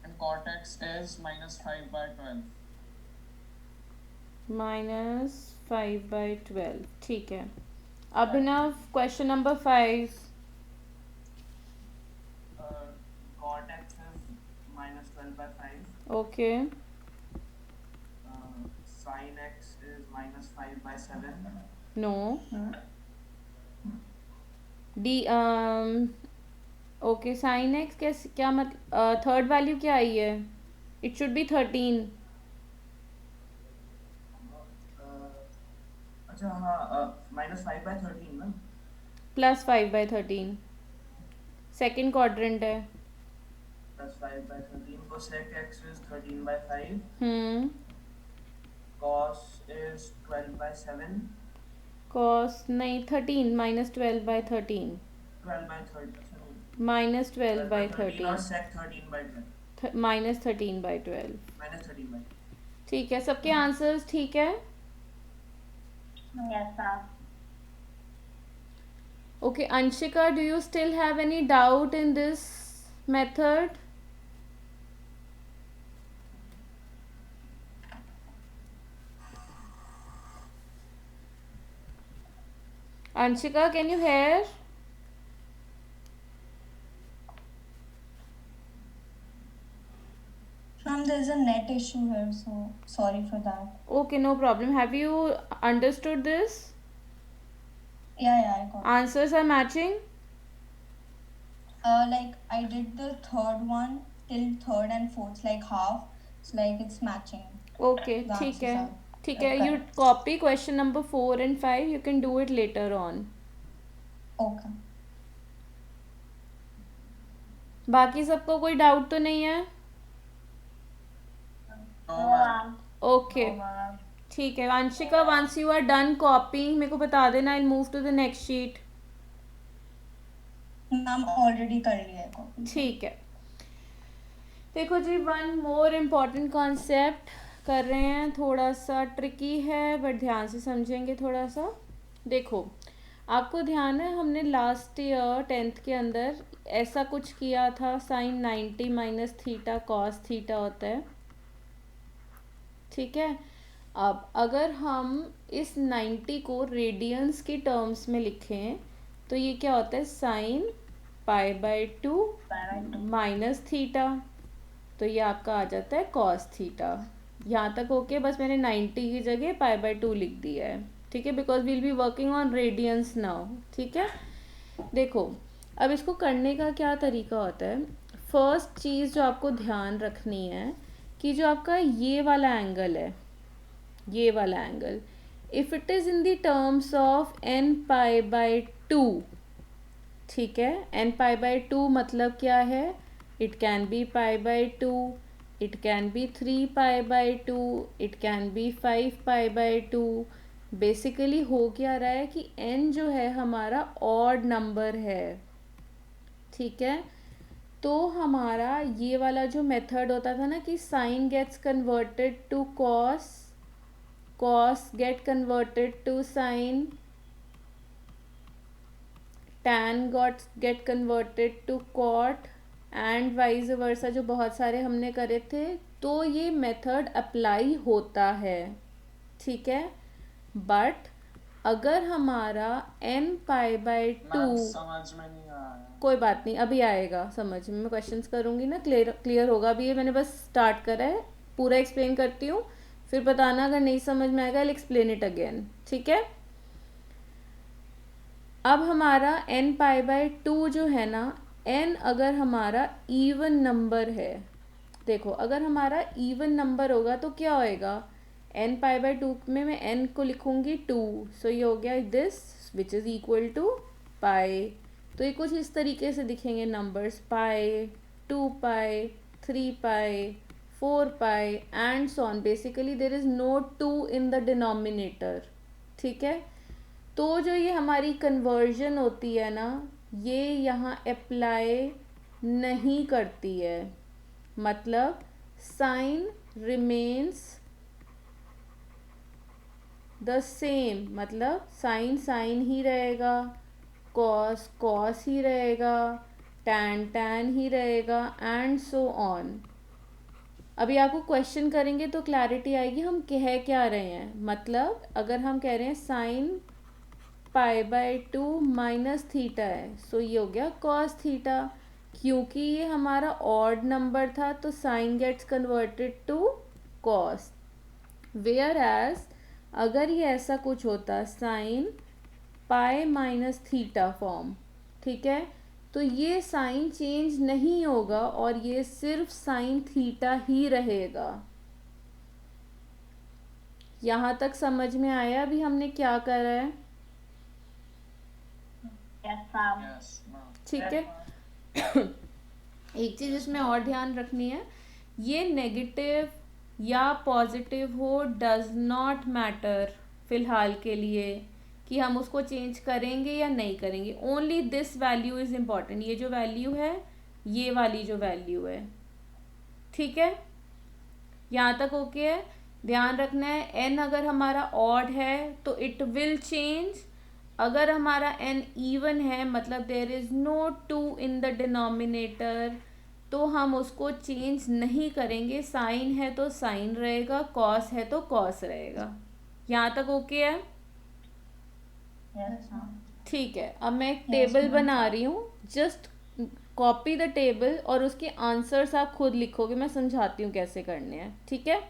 and cot x is -5/12. -5/12. ठीक है. Abhinav question number 5. Cot x is -12/5. Okay. Sin x is -5/7. No. D okay. Sine x कैसे, क्या मतलब third value क्या आई है? It should be 13. अच्छा हाँ, -5/13 ना. +5/13. सेकेंड क्वाड्रेंट है. +5/13. Cosec x is 13/5. Hmm. Cos is 12/7. Cos नहीं, 13 -12/13. 12/13. -12/13 और sec 13/12. -13/12. -13/12. ठीक है. सबके आंसर्स ठीक है. Yes, ma'am. Okay. Anshika, do you still have any doubt in this method? Anshika, can you hear? Ma'am, there's a net issue here, so sorry for that. Okay, no problem. Have you understood this? Yeah, I got it. Answers are matching? Like I did the third one till third and fourth, like half. It's like it's matching. Okay, The ठीक है. answers are ठीक है. You correct. copy question number 4 and 5. You can do it later on. Okay. बाकी सबको कोई doubt तो नहीं है? No, No, ma'am. ma'am. Okay. ठीक है. Anshika, once you are done copying, मेरे को बता देना. I'll move to the next sheet. Ma'am, already कर लिया है copy. ठीक है. देखो जी, वन मोर इम्पॉर्टेंट कॉन्सेप्ट कर रहे हैं. थोड़ा सा ट्रिकी है बट ध्यान से समझेंगे थोड़ा सा. देखो, आपको ध्यान है हमने लास्ट ईयर 10th के अंदर ऐसा कुछ किया था. Sine 90 minus theta cos theta होता है. ठीक है. अब अगर हम इस 90 को रेडियंस की टर्म्स में लिखें तो ये क्या होता है? Sine π/2 minus theta. तो ये आपका आ जाता है कॉस थीटा. यहाँ तक ओके. बस मैंने 90 की जगह π/2 लिख दिया है. ठीक है, because we'll be working on radians now. ठीक है. देखो, अब इसको करने का क्या तरीका होता है. फर्स्ट चीज़ जो आपको ध्यान रखनी है कि जो आपका ये वाला एंगल है, ये वाला angle, if it is in the terms of n π/2. ठीक है. n π/2 मतलब क्या है? It can be π/2, it can be 3π/2, it can be 5π/2. Basically हो क्या रहा है कि n जो है हमारा ऑड नंबर है. ठीक है. तो हमारा ये वाला जो मेथड होता था ना कि sine gets converted to cos, cos get converted to sine, tan get converted to cot and vice versa, जो बहुत सारे हमने करे थे. तो ये मेथड अप्लाई होता है. ठीक है. बट अगर हमारा n π/2, मैम समझ में नहीं आया. कोई बात नहीं, अभी आएगा समझ में. मैं क्वेश्चंस करूँगी ना, क्लियर होगा. अभी ये मैंने बस स्टार्ट करा है. पूरा एक्सप्लेन करती हूँ, फिर बताना अगर नहीं समझ में आएगा. I explain it again. ठीक है. अब हमारा n π/2 जो है ना, n अगर हमारा इवन नंबर है, देखो अगर हमारा इवन नंबर होगा तो क्या होएगा? n π/2 में मैं n को लिखूंगी 2. सो ये हो गया this which is equal to pi. तो ये कुछ इस तरीके से दिखेंगे numbers. Pi 2 pi, 3 pi, 4 pi and so on. Basically there is no 2 in the denominator. ठीक है, तो जो ये हमारी कन्वर्जन होती है ना, ये यहाँ अप्लाई नहीं करती है, मतलब साइन रिमेन्स द सेम, मतलब साइन साइन ही रहेगा, कॉस कॉस ही रहेगा, टैन टैन ही रहेगा एंड सो ऑन. अभी आपको क्वेश्चन करेंगे तो क्लैरिटी आएगी हम कह क्या रहे हैं. मतलब अगर हम कह रहे हैं sine pi by 2 minus theta है, सो ये हो गया कॉस थीटा. क्योंकि ये हमारा ऑड नंबर था तो sine gets converted to cos. Whereas अगर ये ऐसा कुछ होता sine pi minus theta form, ठीक है, तो ये साइन चेंज नहीं होगा और ये सिर्फ साइन थीटा ही रहेगा. यहाँ तक समझ में आया अभी हमने क्या करा है? Yes, ma'am. Yes, ma'am. ठीक है. एक चीज़ इसमें और ध्यान रखनी है, ये नेगेटिव या पॉजिटिव हो डज नॉट मैटर फिलहाल के लिए कि हम उसको चेंज करेंगे या नहीं करेंगे. Only this value is important. ये जो वैल्यू है, ये वाली जो वैल्यू है, ठीक है, यहाँ तक ओके है. ध्यान रखना है n अगर हमारा ऑड है तो इट विल चेंज. अगर हमारा n इवन है मतलब there is no 2 in the denominator, तो हम उसको चेंज नहीं करेंगे. साइन है तो साइन रहेगा, कॉस है तो कॉस रहेगा. यहाँ तक ओके है? Yes, ma'am. ठीक है. अब मैं एक टेबल बना रही हूँ, जस्ट कॉपी द टेबल और उसके आंसर्स आप खुद लिखोगे. मैं समझाती हूँ कैसे करने हैं, ठीक है.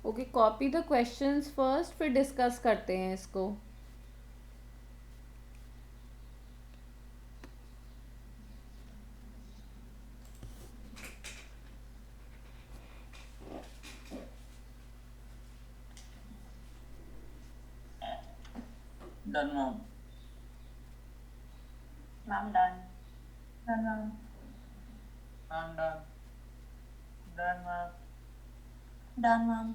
Okay, copy the questions first, फिर डिस्कस करते हैं इसको. Done, ma'am. Ma'am, done. Done, ma'am. I'm done. Done, ma'am. Done, ma'am.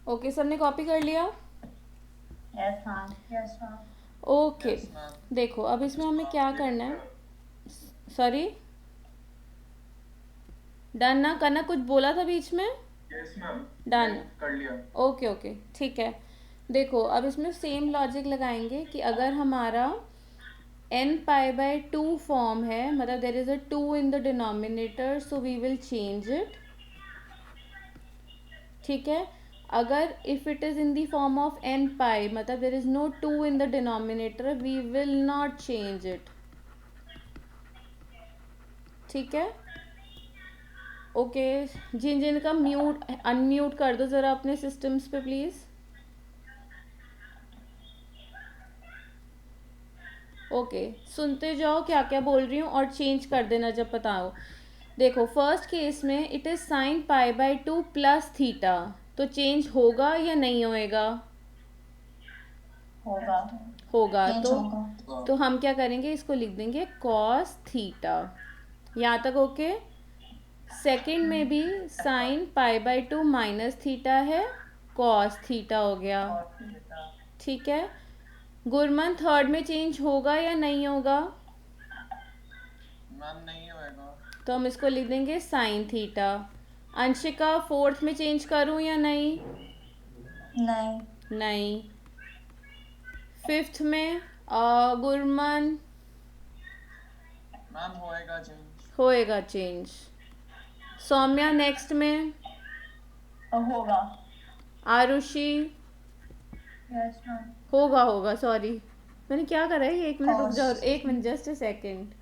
Okay, सबने कॉपी कर लिया? Yes, ma'am. Yes, ma'am. Okay, Yes, ma'am. देखो अब इसमें हमें क्या करना है. सॉरी, डन ना करना, कुछ बोला था बीच में? Yes ma'am, Done. कर लिया। ओके ओके ठीक है। देखो अब इसमें सेम लॉजिक लगाएंगे कि अगर हमारा n पाई बाय 2 फॉर्म है, मतलब there is a 2 in the denominator, so we will change it. ठीक है, अगर if it is in the form of n pi, मतलब there is no 2 in the denominator, we will not change it. ठीक है, okay. जिन जिन का mute unmute कर दो ज़रा अपने सिस्टम्स पे प्लीज़। ओके, सुनते जाओ क्या क्या बोल रही हूँ और चेंज कर देना जब बताओ। देखो फर्स्ट केस में it is sine pi by 2 plus theta, तो चेंज होगा या नहीं होएगा? होगा। होगा। चेंज होगा। तो हम क्या करेंगे, इसको लिख देंगे कॉस थीटा। यहाँ तक ओके। सेकंड में भी sign pi by 2 minus theta है, कॉस थीटा हो गया। ठीक है, गुरमन थर्ड में चेंज होगा या नहीं होगा? मैम नहीं होएगा। तो हम इसको लिख देंगे साइन थीटा। अंशिका फोर्थ में चेंज करूं या नहीं? नहीं। नहीं। फिफ्थ में गुरमन? मैम होएगा चेंज। होएगा चेंज। सौम्या नेक्स्ट में? होगा। आरुषि? Yes ma'am. होगा होगा, सॉरी मैंने क्या करा है, 1 मिनट रुक जाओ, Cos. 1 minute, just a second.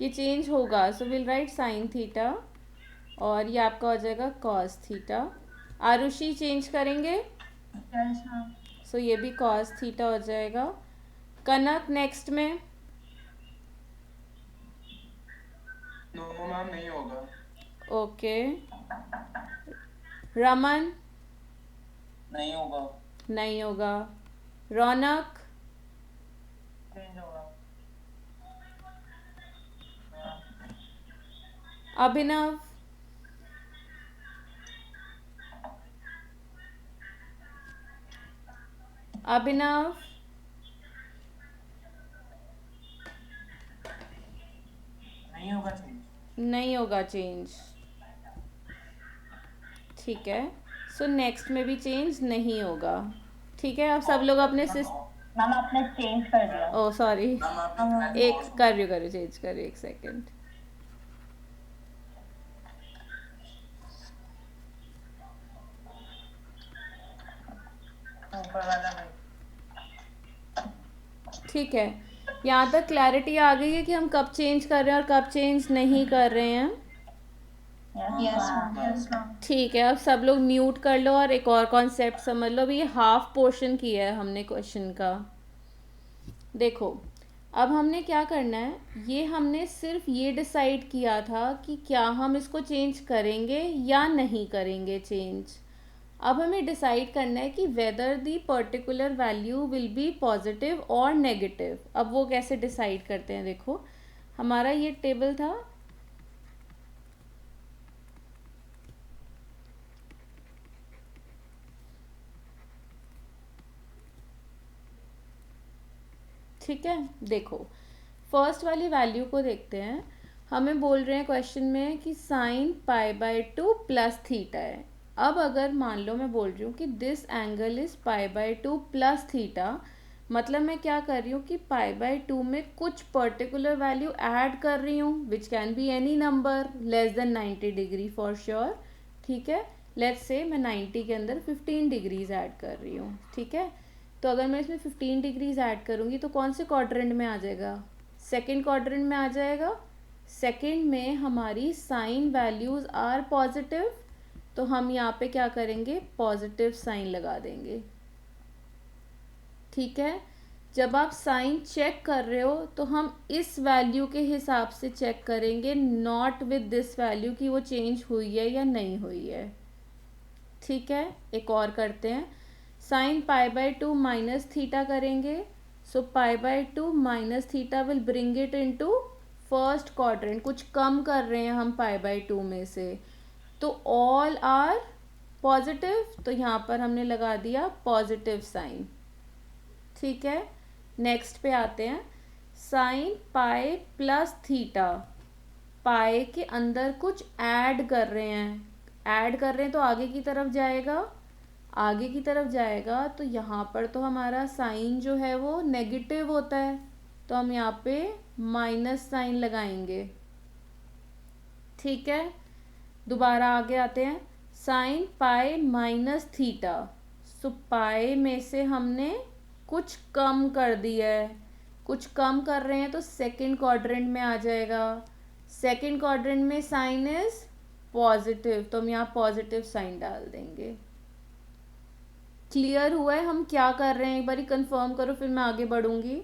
ये चेंज होगा, so will write sine theta और ये आपका हो जाएगा कॉस थीटा। आरुषि चेंज करेंगे, यस मैम। सो ये भी कॉस थीटा हो जाएगा। कनक नेक्स्ट में? नो मैम नहीं होगा। ओके। रमन? नहीं होगा। नहीं होगा। रौनक? चेंज होगा। अभिनव? अभिनव? नहीं होगा चेंज। नहीं होगा चेंज। ठीक है, सो नेक्स्ट में भी चेंज नहीं होगा। ठीक है, अब सब लोग अपने मैम आपने चेंज कर दिया। ओ सॉरी, मैम आपने एक कर रही हूँ चेंज कर रही हूँ, 1 सेकेंड। ऊपर वाला नहीं। ठीक है, यहाँ तक क्लैरिटी आ गई है कि हम कब चेंज कर रहे हैं और कब चेंज नहीं कर रहे हैं। Yes ma'am. Yes ma'am. ठीक है, अब सब लोग म्यूट कर लो और एक और कॉन्सेप्ट समझ लो। अभी ये हाफ पोर्शन किया है हमने क्वेश्चन का। देखो अब हमने क्या करना है, ये हमने सिर्फ ये डिसाइड किया था कि क्या हम इसको चेंज करेंगे या नहीं करेंगे चेंज। अब हमें डिसाइड करना है कि weather the particular value will be positive और नेगेटिव। अब वो कैसे डिसाइड करते हैं, देखो हमारा ये टेबल था, ठीक है। देखो फर्स्ट वाली वैल्यू को देखते हैं। हमें बोल रहे हैं क्वेश्चन में कि sign pi by 2 plus theta है। अब अगर मान लो मैं बोल रही हूँ कि this angle is pi by 2 plus theta, मतलब मैं क्या कर रही हूँ कि पाई बाय 2 में कुछ पर्टिकुलर वैल्यू ऐड कर रही हूँ, which can be any number less than 90 degree for sure. ठीक है, लेट्स से मैं 90 के अंदर 15 डिग्रीज ऐड कर रही हूँ। ठीक है, तो अगर मैं इसमें 15 डिग्रीज ऐड करूँगी तो कौन से क्वाड्रेंट में आ जाएगा? सेकेंड क्वाड्रेंट में आ जाएगा। सेकेंड में हमारी साइन वैल्यूज़ आर पॉजिटिव, तो हम यहाँ पे क्या करेंगे, पॉजिटिव साइन लगा देंगे। ठीक है, जब आप साइन चेक कर रहे हो तो हम इस वैल्यू के हिसाब से चेक करेंगे, नॉट विद दिस वैल्यू कि वो चेंज हुई है या नहीं हुई है। ठीक है, एक और करते हैं, sine pi by 2 minus theta करेंगे, so pi by 2 minus theta will bring it into first quadrant. कुछ कम कर रहे हैं हम पाई बाय 2 में से, तो ऑल आर पॉजिटिव, तो यहाँ पर हमने लगा दिया पॉजिटिव साइन। ठीक है, नेक्स्ट पे आते हैं। साइन पाई प्लस थीटा, पाई के अंदर कुछ ऐड कर रहे हैं तो आगे की तरफ जाएगा, तो यहाँ पर तो हमारा साइन जो है वो नेगेटिव होता है, तो हम यहाँ पे माइनस साइन लगाएंगे। ठीक है, दोबारा आगे आते हैं। साइन पाई माइनस थीटा, सो पाई में से हमने कुछ कम कर दिया है, कुछ कम कर रहे हैं तो सेकंड क्वाड्रेंट में आ जाएगा। सेकंड क्वाड्रेंट में साइन इज पॉजिटिव, तो हम यहाँ पॉजिटिव साइन डाल देंगे। क्लियर हुआ है हम क्या कर रहे हैं? एक बार कंफर्म करो, फिर मैं आगे बढ़ूंगी।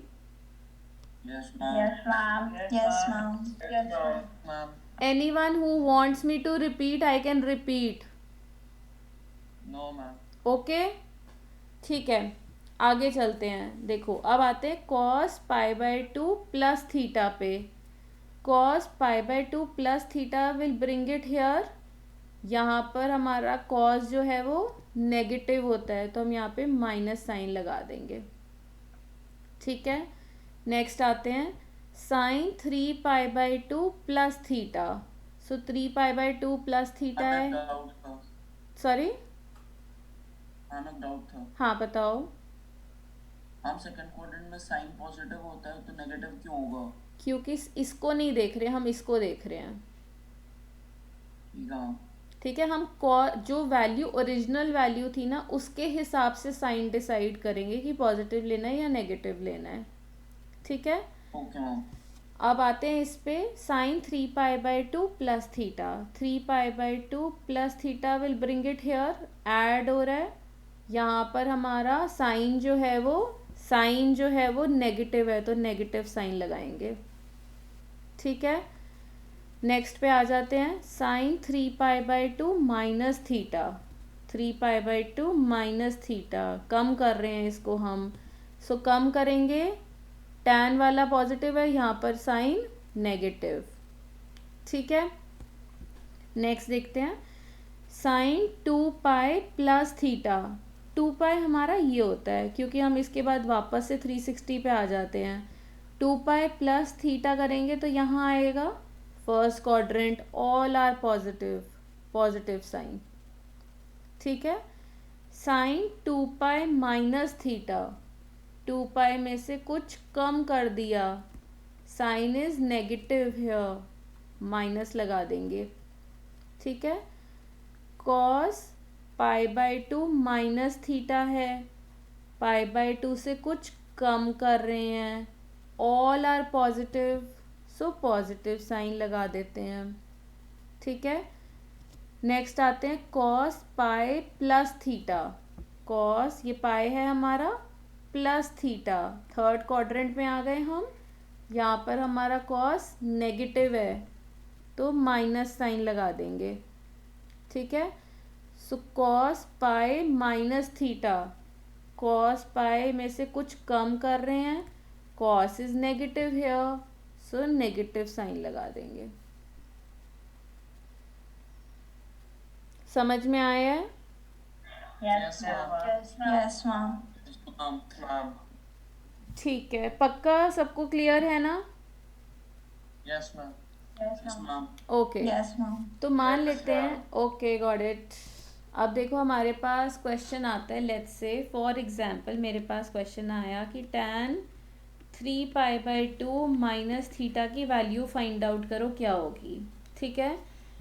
Yes ma'am. Yes, ma'am. Yes, ma'am. Yes, ma'am. Ma'am Anyone who wants me to repeat, I can repeat. No ma'am. Okay, ठीक है, आगे चलते हैं। देखो अब आते हैं cos pi by 2 plus theta पे। cos pi by 2 plus theta will bring it here. यहाँ पर हमारा cos जो है वो नेगेटिव होता है, तो हम यहाँ पे माइनस साइन लगा देंगे। ठीक है, नेक्स्ट आते हैं sine 3 pi by 2 plus theta. So 3 pi by 2 plus theta है, डाउट था। सॉरी मैम एक डाउट था। हाँ बताओ। हम सेकंड क्वाड्रेंट में साइन पॉजिटिव होता है तो नेगेटिव क्यों होगा? क्योंकि इसको नहीं देख रहे, हम इसको देख रहे हैं। ठीक है। ठीक है, हम जो वैल्यू ओरिजिनल वैल्यू थी ना उसके हिसाब से साइन डिसाइड करेंगे कि पॉजिटिव लेना है या नेगेटिव लेना है। ठीक है, ओके मैम। अब आते हैं इस पे। Sine 3 pi by 2 plus theta, 3 pi by 2 plus theta will bring it here, add हो रहा है। यहाँ पर हमारा साइन जो है वो नेगेटिव है, तो नेगेटिव साइन लगाएंगे। ठीक है, नेक्स्ट पे आ जाते हैं। Sine 3 pi by 2 minus theta, 3 pi by 2 minus theta, कम कर रहे हैं इसको हम। सो कम करेंगे, tan वाला पॉजिटिव है, यहाँ पर साइन नेगेटिव। ठीक है, नेक्स्ट देखते हैं। साइन 2 पाई प्लस थीटा, 2 पाई हमारा ये होता है, क्योंकि हम इसके बाद वापस से 360 पे आ जाते हैं। 2 पाई प्लस थीटा करेंगे तो यहाँ आएगा first quadrant, all are positive sign. ठीक है, sine 2 pi minus theta, 2 pi में से कुछ कम कर दिया, sine is negative here, minus लगा देंगे। ठीक है, cos pi by 2 minus theta है, पाई बाई 2 से कुछ कम कर रहे हैं, all are positive, so positive sine लगा देते हैं। ठीक है, नेक्स्ट आते हैं cos pi plus theta. Cos ये पाई है हमारा, प्लस थीटा, थर्ड क्वाड्रेंट में आ गए हम। यहाँ पर हमारा कॉस नेगेटिव है, तो माइनस साइन लगा देंगे। ठीक है, so cos pi minus theta, cos pi में से कुछ कम कर रहे हैं, cos is negative here, so negative sine लगा देंगे। समझ में आया है? Yes, Yes, ma'am. ma'am. Yes, ma'am. Yes, ma'am. Ma'am. ठीक है, पक्का सबको क्लियर है ना? Yes ma'am. Yes, yes ma'am. Ma'am. Okay, Yes, ma'am. तो मान लेते हैं, ओके गॉट इट। अब देखो हमारे पास क्वेश्चन आता है, लेट्स से फॉर एग्जांपल मेरे पास क्वेश्चन आया कि tan 3 pi by 2 minus theta की वैल्यू फाइंड आउट करो क्या होगी। ठीक है,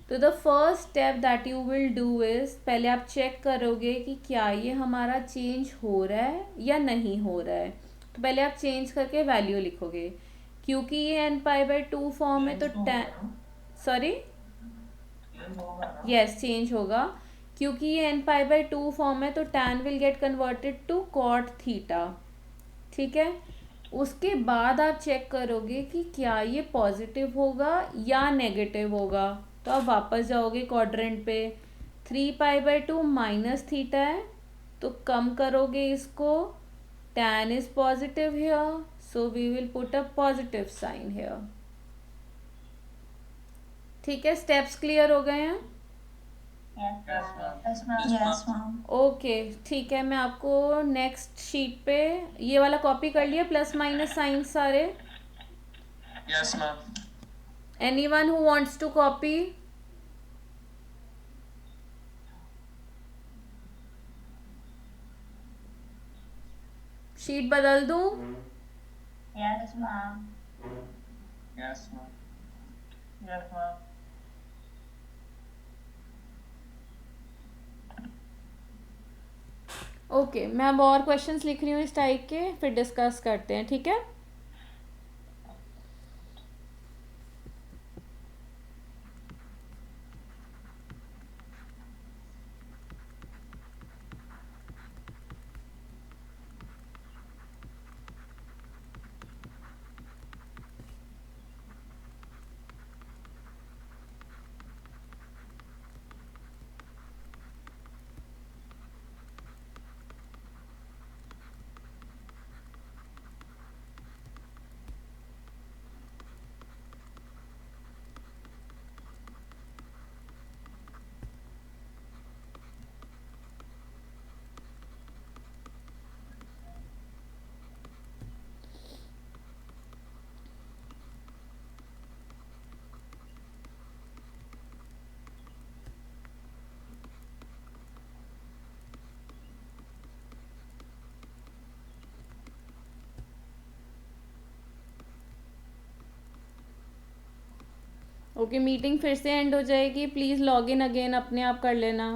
तो the first step that you will do is, पहले आप चेक करोगे कि क्या ये हमारा चेंज हो रहा है या नहीं हो रहा है। तो पहले आप चेंज करके वैल्यू लिखोगे, क्योंकि ये n पाई बाई 2 फॉर्म है तो tan, सॉरी यस चेंज होगा, क्योंकि ये n पाई बाई 2 फॉर्म है तो tan will get converted to cot theta. ठीक है, उसके बाद आप चेक करोगे कि क्या ये पॉजिटिव होगा या नेगेटिव होगा। तो आप वापस जाओगे क्वाड्रेंट पे, 3 पाई बाई 2 माइनस थीटा है, तो कम करोगे इसको, tan is positive here, so we will put a positive sine here. ठीक है, स्टेप्स क्लियर हो गए हैं? Yes, Yes, ma'am. ma'am. Yes, ma'am. Yes, ma'am. Okay ठीक है, मैं आपको नेक्स्ट शीट पे ये वाला कॉपी कर लिया, प्लस माइनस साइन सारे. Yes, ma'am. Anyone who wants to copy? Sheet बदल दूं? Yes, ma'am. Yes, ma'am. Yes, ma'am. Okay मैं अब और क्वेश्चंस लिख रही हूँ इस टाइप के, फिर डिस्कस करते हैं, ठीक है. ओके मीटिंग फिर से एंड हो जाएगी, प्लीज़ लॉग इन अगेन अपने आप कर लेना.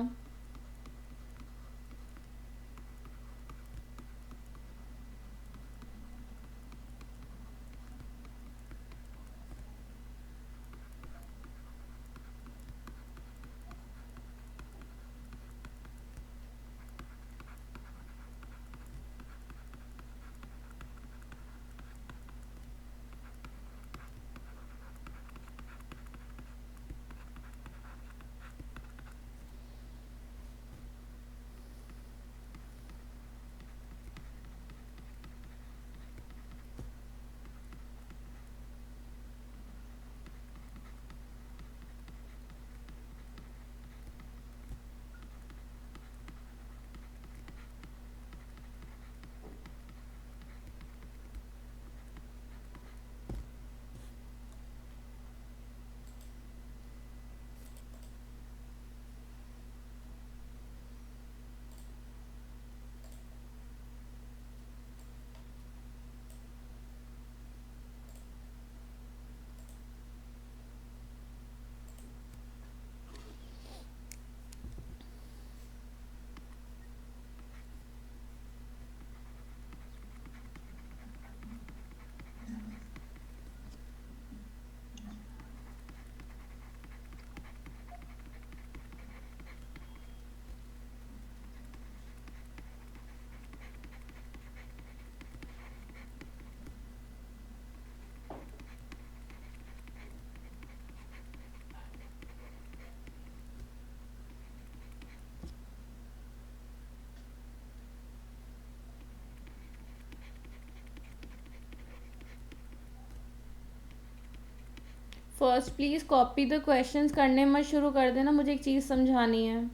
First please copy the questions करने मत शुरू कर देना, मुझे एक चीज़ समझानी है.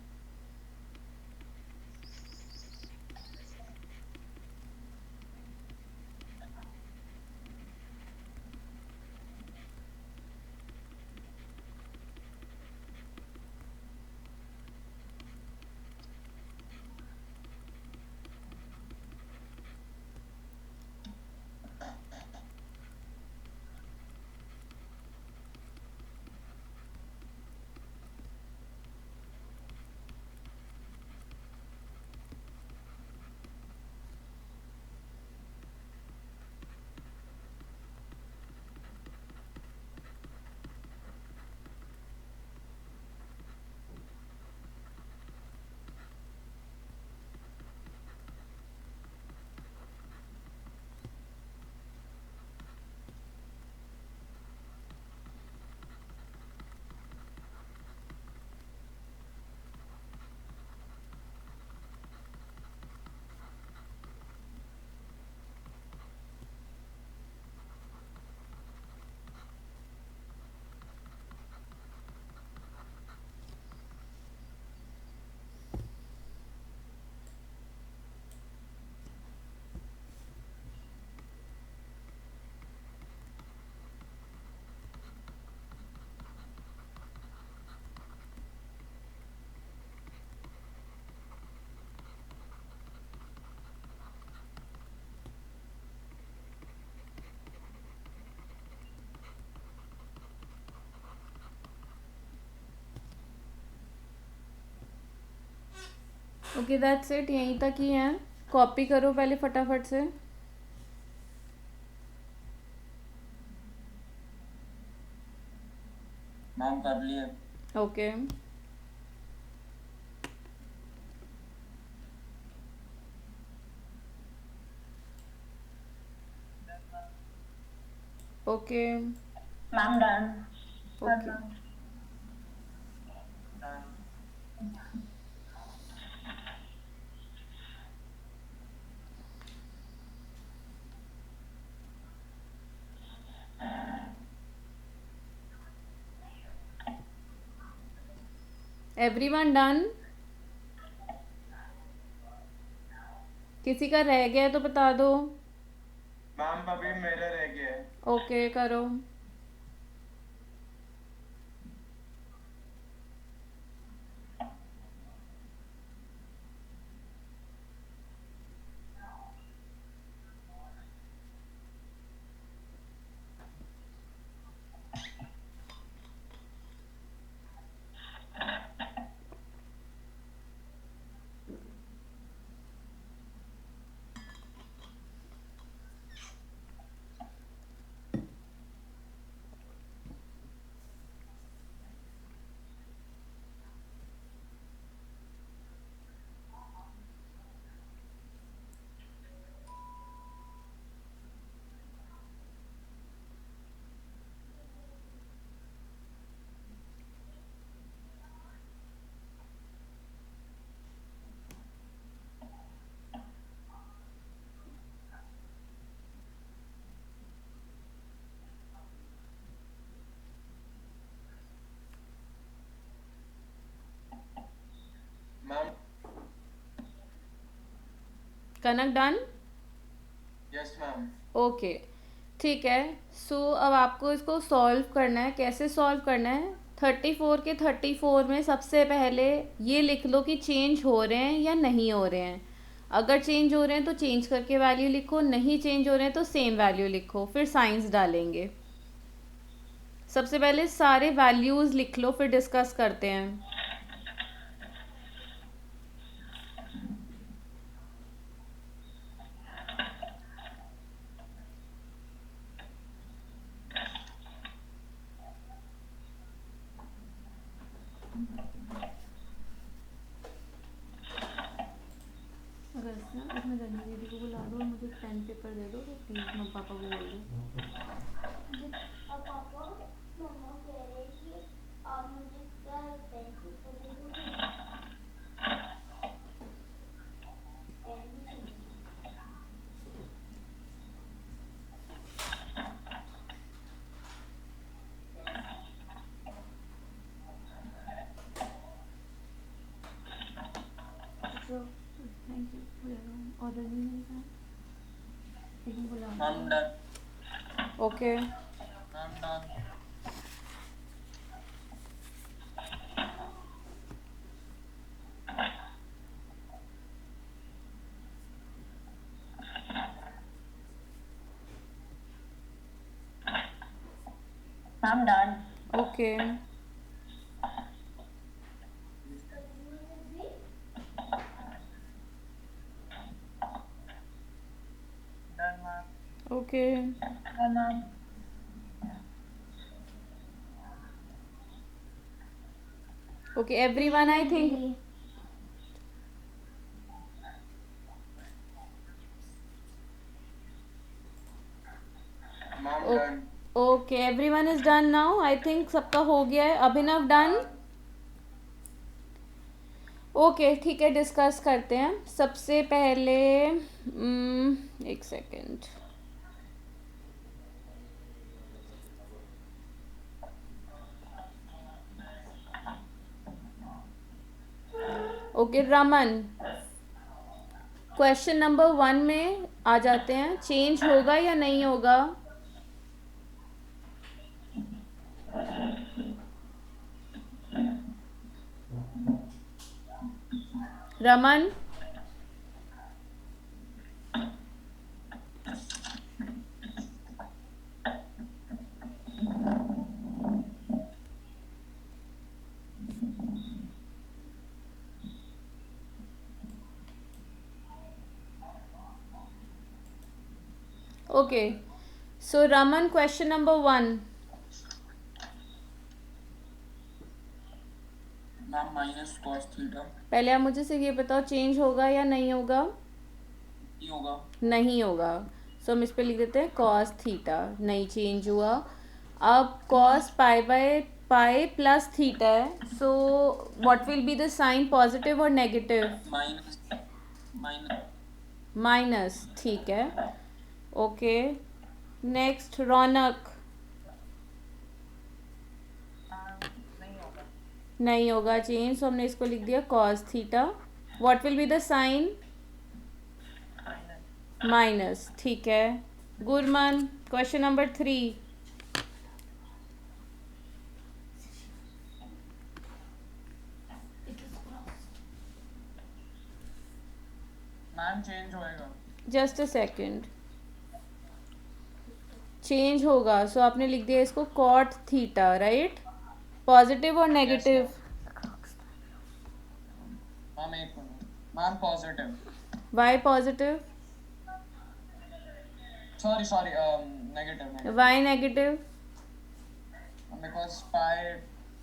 ओके दैट्स इट, यहीं तक ही है। कॉपी करो पहले फटाफट से। मैम कर लिए। Okay okay ma'am done. Okay Done. Everyone done? किसी का रह गया है तो बता दो। मैम अभी मेरा रह गया है। ओके करो। मैम कनक डन? Yes ma'am. ओके ठीक है। सो अब आपको इसको सॉल्व करना है। कैसे सॉल्व करना है? 34 के 34 में सबसे पहले ये लिख लो कि चेंज हो रहे हैं या नहीं हो रहे हैं। अगर चेंज हो रहे हैं तो चेंज करके वैल्यू लिखो, नहीं चेंज हो रहे हैं तो सेम वैल्यू लिखो, फिर साइंस डालेंगे। सबसे पहले सारे वैल्यूज़ लिख लो, फिर डिस्कस करते हैं। अगर इसमें रंजी दीदी को बुला दो और मुझे पेन पेपर दे दो तो प्लीज़ मैं पापा को बोल दूँ। और पापा मम्मा कह रहे कि आप मुझे क्या पेन पेपर दे दोगे? पेन भी चाहिए। Thank you. ऑर्डर नहीं मिलता है, लेकिन बुला ma'am done. Okay ma'am done. Ma'am done. Okay done ma'am. Okay done ma'am. Okay everyone I think ma'am done. Okay everyone is done now. I think सबका हो गया है। अभिनव डन? ओके ठीक है, डिस्कस करते हैं। सबसे पहले एक second. Okay Raman, question number 1 में आ जाते हैं। चेंज होगा या नहीं होगा? Raman okay, so Raman, question number 1. Ma'am minus cos theta पहले आप मुझे सिर्फ ये बताओ चेंज होगा या नहीं होगा? ही होगा। नहीं होगा, सो हम इस पे लिख देते हैं कॉस थीटा, नहीं चेंज हुआ. अब cos pi by pi plus theta है, so what will be the sign, positive और नेगेटिव? माइनस माइनस माइनस, ठीक है. Okay, next Raunak. नहीं होगा। नहीं होगा चेंज, सो हमने इसको लिख दिया cos theta. What will be the sign? Minus minus, ठीक है. Gurman, question number 3. Ma'am change होएगा। Just a second. चेंज होगा, सो आपने लिख दिया इसको कॉट थीटा, राइट? पॉजिटिव और नेगेटिव? मैम एक minute, ma'am positive, why positive? Sorry negative why negative? Because pi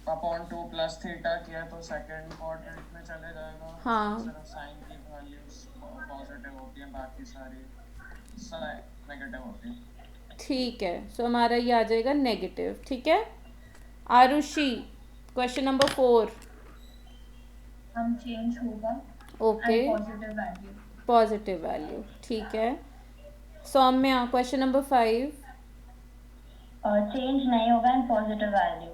upon 2 plus theta किया तो सेकंड क्वाड्रेंट में चले जाएगा। हाँ. सिर्फ साइन की वैल्यूज पॉजिटिव होती हैं, बाकी सारी नेगेटिव होती हैं। ठीक है, सो हमारा ये आ जाएगा नेगेटिव, ठीक है. Arushi, question number 4. हम चेंज होगा okay, positive value. Positive value, ठीक है. Saumya, question number 5. चेंज नहीं होगा एंड पॉजिटिव वैल्यू.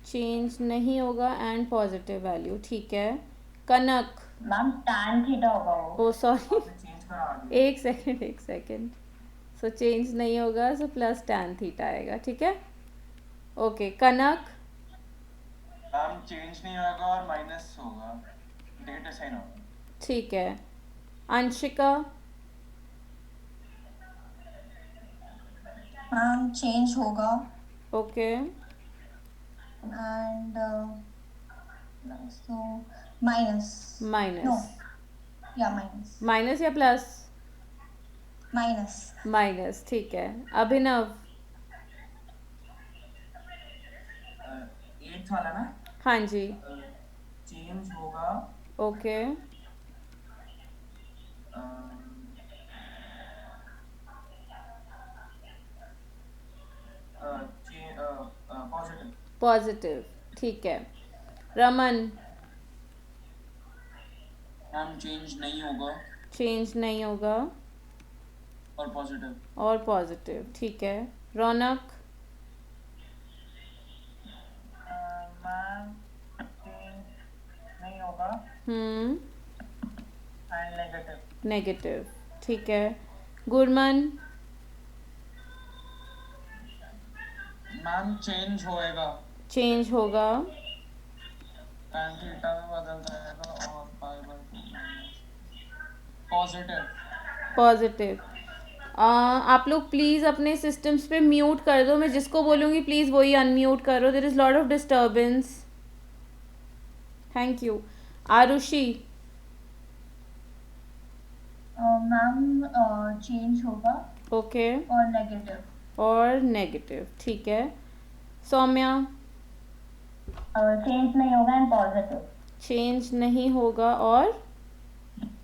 चेंज नहीं होगा एंड पॉजिटिव वैल्यू, ठीक है. कनक. मैम tan थीटा होगा वो. ओ सॉरी, चेंज करा दिया। एक सेकेंड. सो चेंज नहीं होगा, सो प्लस टैन थीटा आएगा, ठीक है. ओके, कनक. मैम चेंज नहीं होगा और माइनस होगा, डेटा साइन होगा। ठीक है. अंशिका. मैम चेंज होगा okay, and so minus. No. Minus. Yeah, minus. Minus या प्लस? Minus. माइनस, ठीक है. अभिनव. 8th वाला ना, हाँ जी. चेंज होगा ओके, पॉजिटिव। पॉजिटिव, ठीक है. रमन. मैम चेंज नहीं होगा चेंज नहीं होगा और पॉजिटिव। और पॉजिटिव, ठीक है. रौनक. मैम चेंज नहीं होगा हम्म, एंड नेगेटिव। नेगेटिव, ठीक है. गुरमन. मैम चेंज होएगा, चेंज होगा tan थीटा में बदल जाएगा और पाई बाय 2 पॉजिटिव। पॉजिटिव. आप लोग प्लीज़ अपने सिस्टम्स पे म्यूट कर दो. मैं जिसको बोलूँगी प्लीज़ वही अनम्यूट करो. There is lot of disturbance. Thank you. Arushi. Ma'am change होगा ओके, और नेगेटिव. और नेगेटिव, ठीक है. सौम्या. चेंज नहीं होगा एंड पॉजिटिव. चेंज नहीं होगा और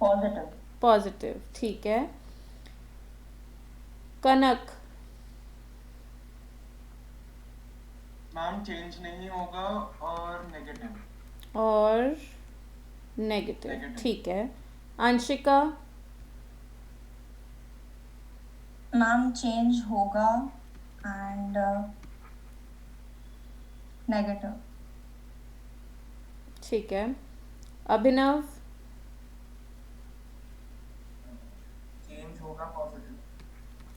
पॉजिटिव. पॉजिटिव, ठीक है. कनक. मैम चेंज नहीं होगा और नेगेटिव। और नेगेटिव, Negative. ठीक है. अंशिका. मैम चेंज होगा एंड नेगेटिव. ठीक है. अभिनव. चेंज होगा पॉजिटिव।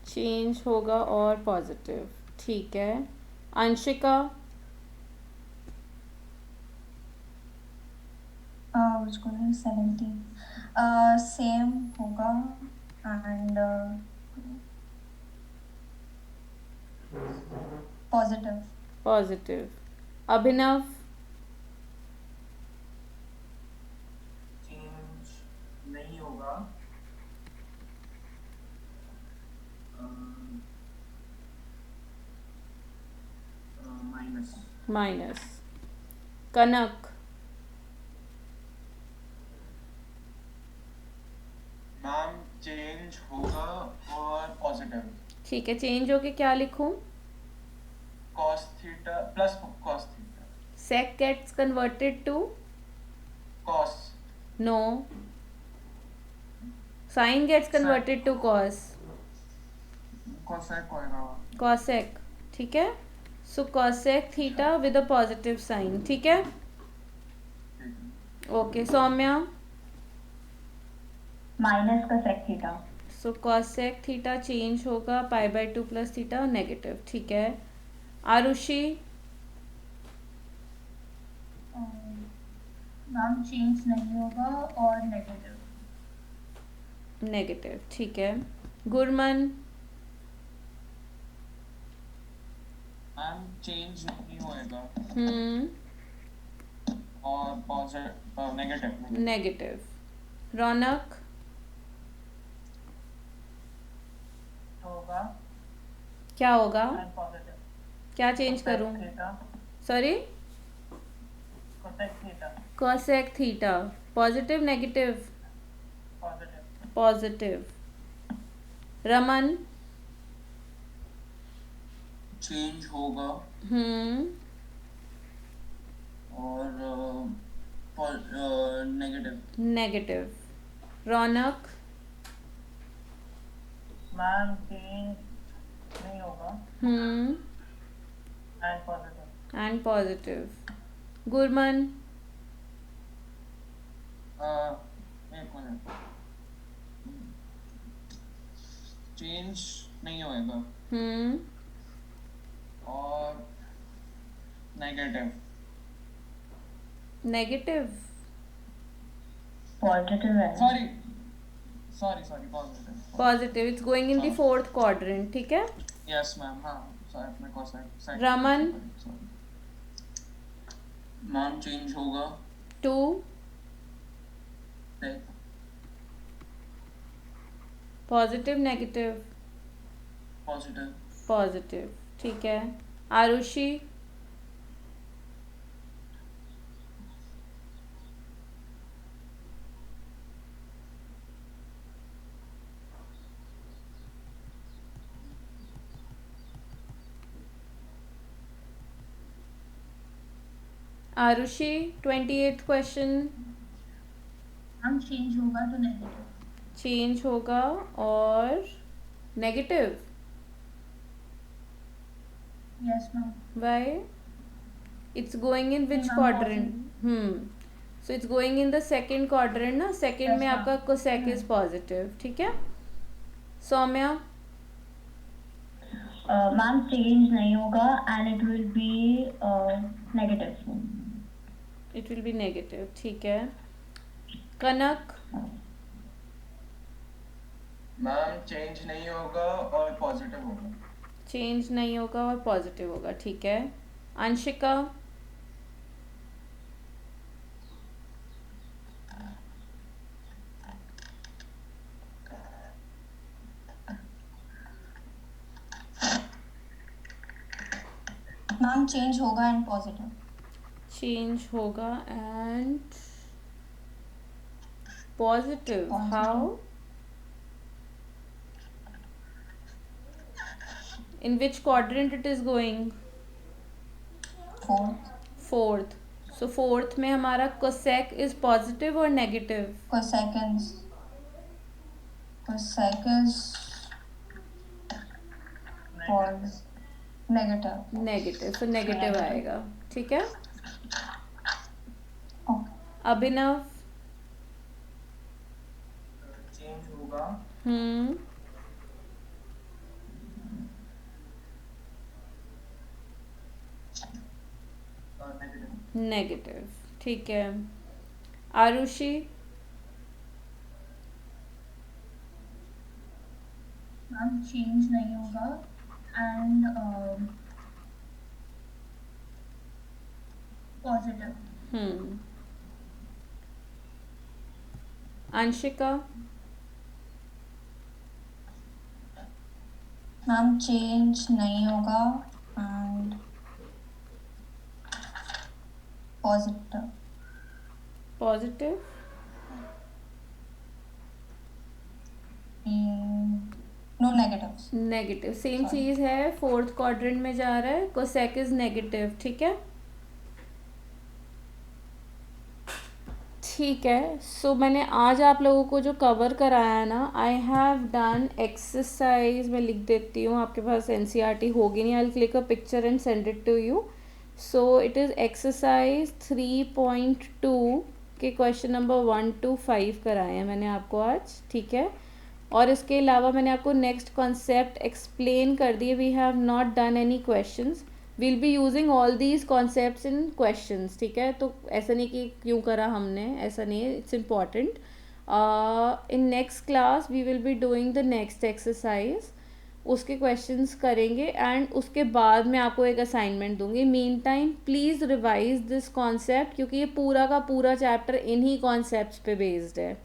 चेंज होगा और पॉजिटिव, ठीक है. Anshika. which one is 17. Same होगा and positive. Positive. Abhinav. Change नहीं होगा माइनस। कनक, मैम चेंज होगा और पॉजिटिव। ठीक है, चेंज होके क्या लिखूं? cos theta plus cos theta. Sec gets converted to cos no, sine gets converted to cos, cosec होएगा। कॉसेक। ठीक है, so cosec theta with a positive sign. ठीक है, ठीक है। ओके। सौम्या, माइनस का sec theta. So cosec theta change होगा π/2 plus theta negative. ठीक है। आरुषि, मैम चेंज नहीं होगा और नेगेटिव। नेगेटिव। ठीक है। गुरमन, मैम चेंज नहीं होएगा हम्म, और पॉजिटिव नेगेटिव। नेगेटिव। रौनक, होगा क्या होगा? and positive। क्या चेंज cosec करूं? Theta sorry, cosec theta cosec theta positive negative? Positive. Positive. Raman, change होगा हम्म, और नेगेटिव। नेगेटिव। रौनक, मैम चेंज नहीं होगा हम्म, and positive। And positive. Gurman, एक मिनट, चेंज नहीं होएगा हम्म, और नेगेटिव। नेगेटिव। पॉजिटिव है। Sorry positive. Positive, it's going in the fourth quadrant. ठीक है। Yes ma'am. हाँ सॉरी, अपने cosec रमन, मैम चेंज होगा 2, sec positive negative? Positive. Positive. ठीक है। Arushi, Arushi 28th question. Ma'am change होगा तो नेगेटिव। चेंज होगा और negative? Yes ma'am. Why? It's going in which नहीं, quadrant? So it's going in the second quadrant ना, सेकेंड Yes, में आपका ma'am. Cosec is positive. ठीक है। सौम्या, मैम चेंज नहीं होगा and it will be negative. It will be negative. ठीक है। कनक, मैम चेंज नहीं होगा और पॉजिटिव होगा। चेंज नहीं होगा और पॉजिटिव होगा। ठीक है। अंशिका, मैम चेंज होगा एंड पॉजिटिव। चेंज होगा and positive. Positive. How? In which quadrant it is going? Fourth. Fourth. So fourth में हमारा कोसेक इज पॉजिटिव और negative? cosec is negative. Negative, so negative आएगा। ठीक है। ओके। अभिनव, चेंज होगा हम्म, negative. Negative. ठीक है। आरुषि, मैम चेंज नहीं होगा and positive. Anshika, ma'am change नहीं होगा and positive. Positive, No negatives. Negative, same Sorry. चीज़ है, फोर्थ क्वाड्रेंट में जा रहा है, कोसेक इज नेगेटिव, ठीक है। ठीक है, सो मैंने आज आप लोगों को जो कवर कराया है ना, आई हैव डन एक्सरसाइज, मैं लिख देती हूँ, आपके पास एनसीईआरटी होगी नहीं, I will click a picture and send it to you. So it is exercise 3.2 के क्वेश्चन नंबर 1 to 5 कराए हैं मैंने आपको आज, ठीक है। और इसके अलावा मैंने आपको नेक्स्ट कॉन्सेप्ट एक्सप्लेन कर दिए, we have not done any questions, will be using all these concepts in questions, ठीक है। तो ऐसा नहीं कि क्यों करा हमने, ऐसा नहीं है, it's important. In next class we will be doing the next exercise, उसके क्वेश्चंस करेंगे एंड उसके बाद मैं आपको एक असाइनमेंट दूंगी। Meantime please revise this concept, क्योंकि ये पूरा का पूरा चैप्टर इन्हीं कॉन्सेप्ट्स पे बेस्ड है।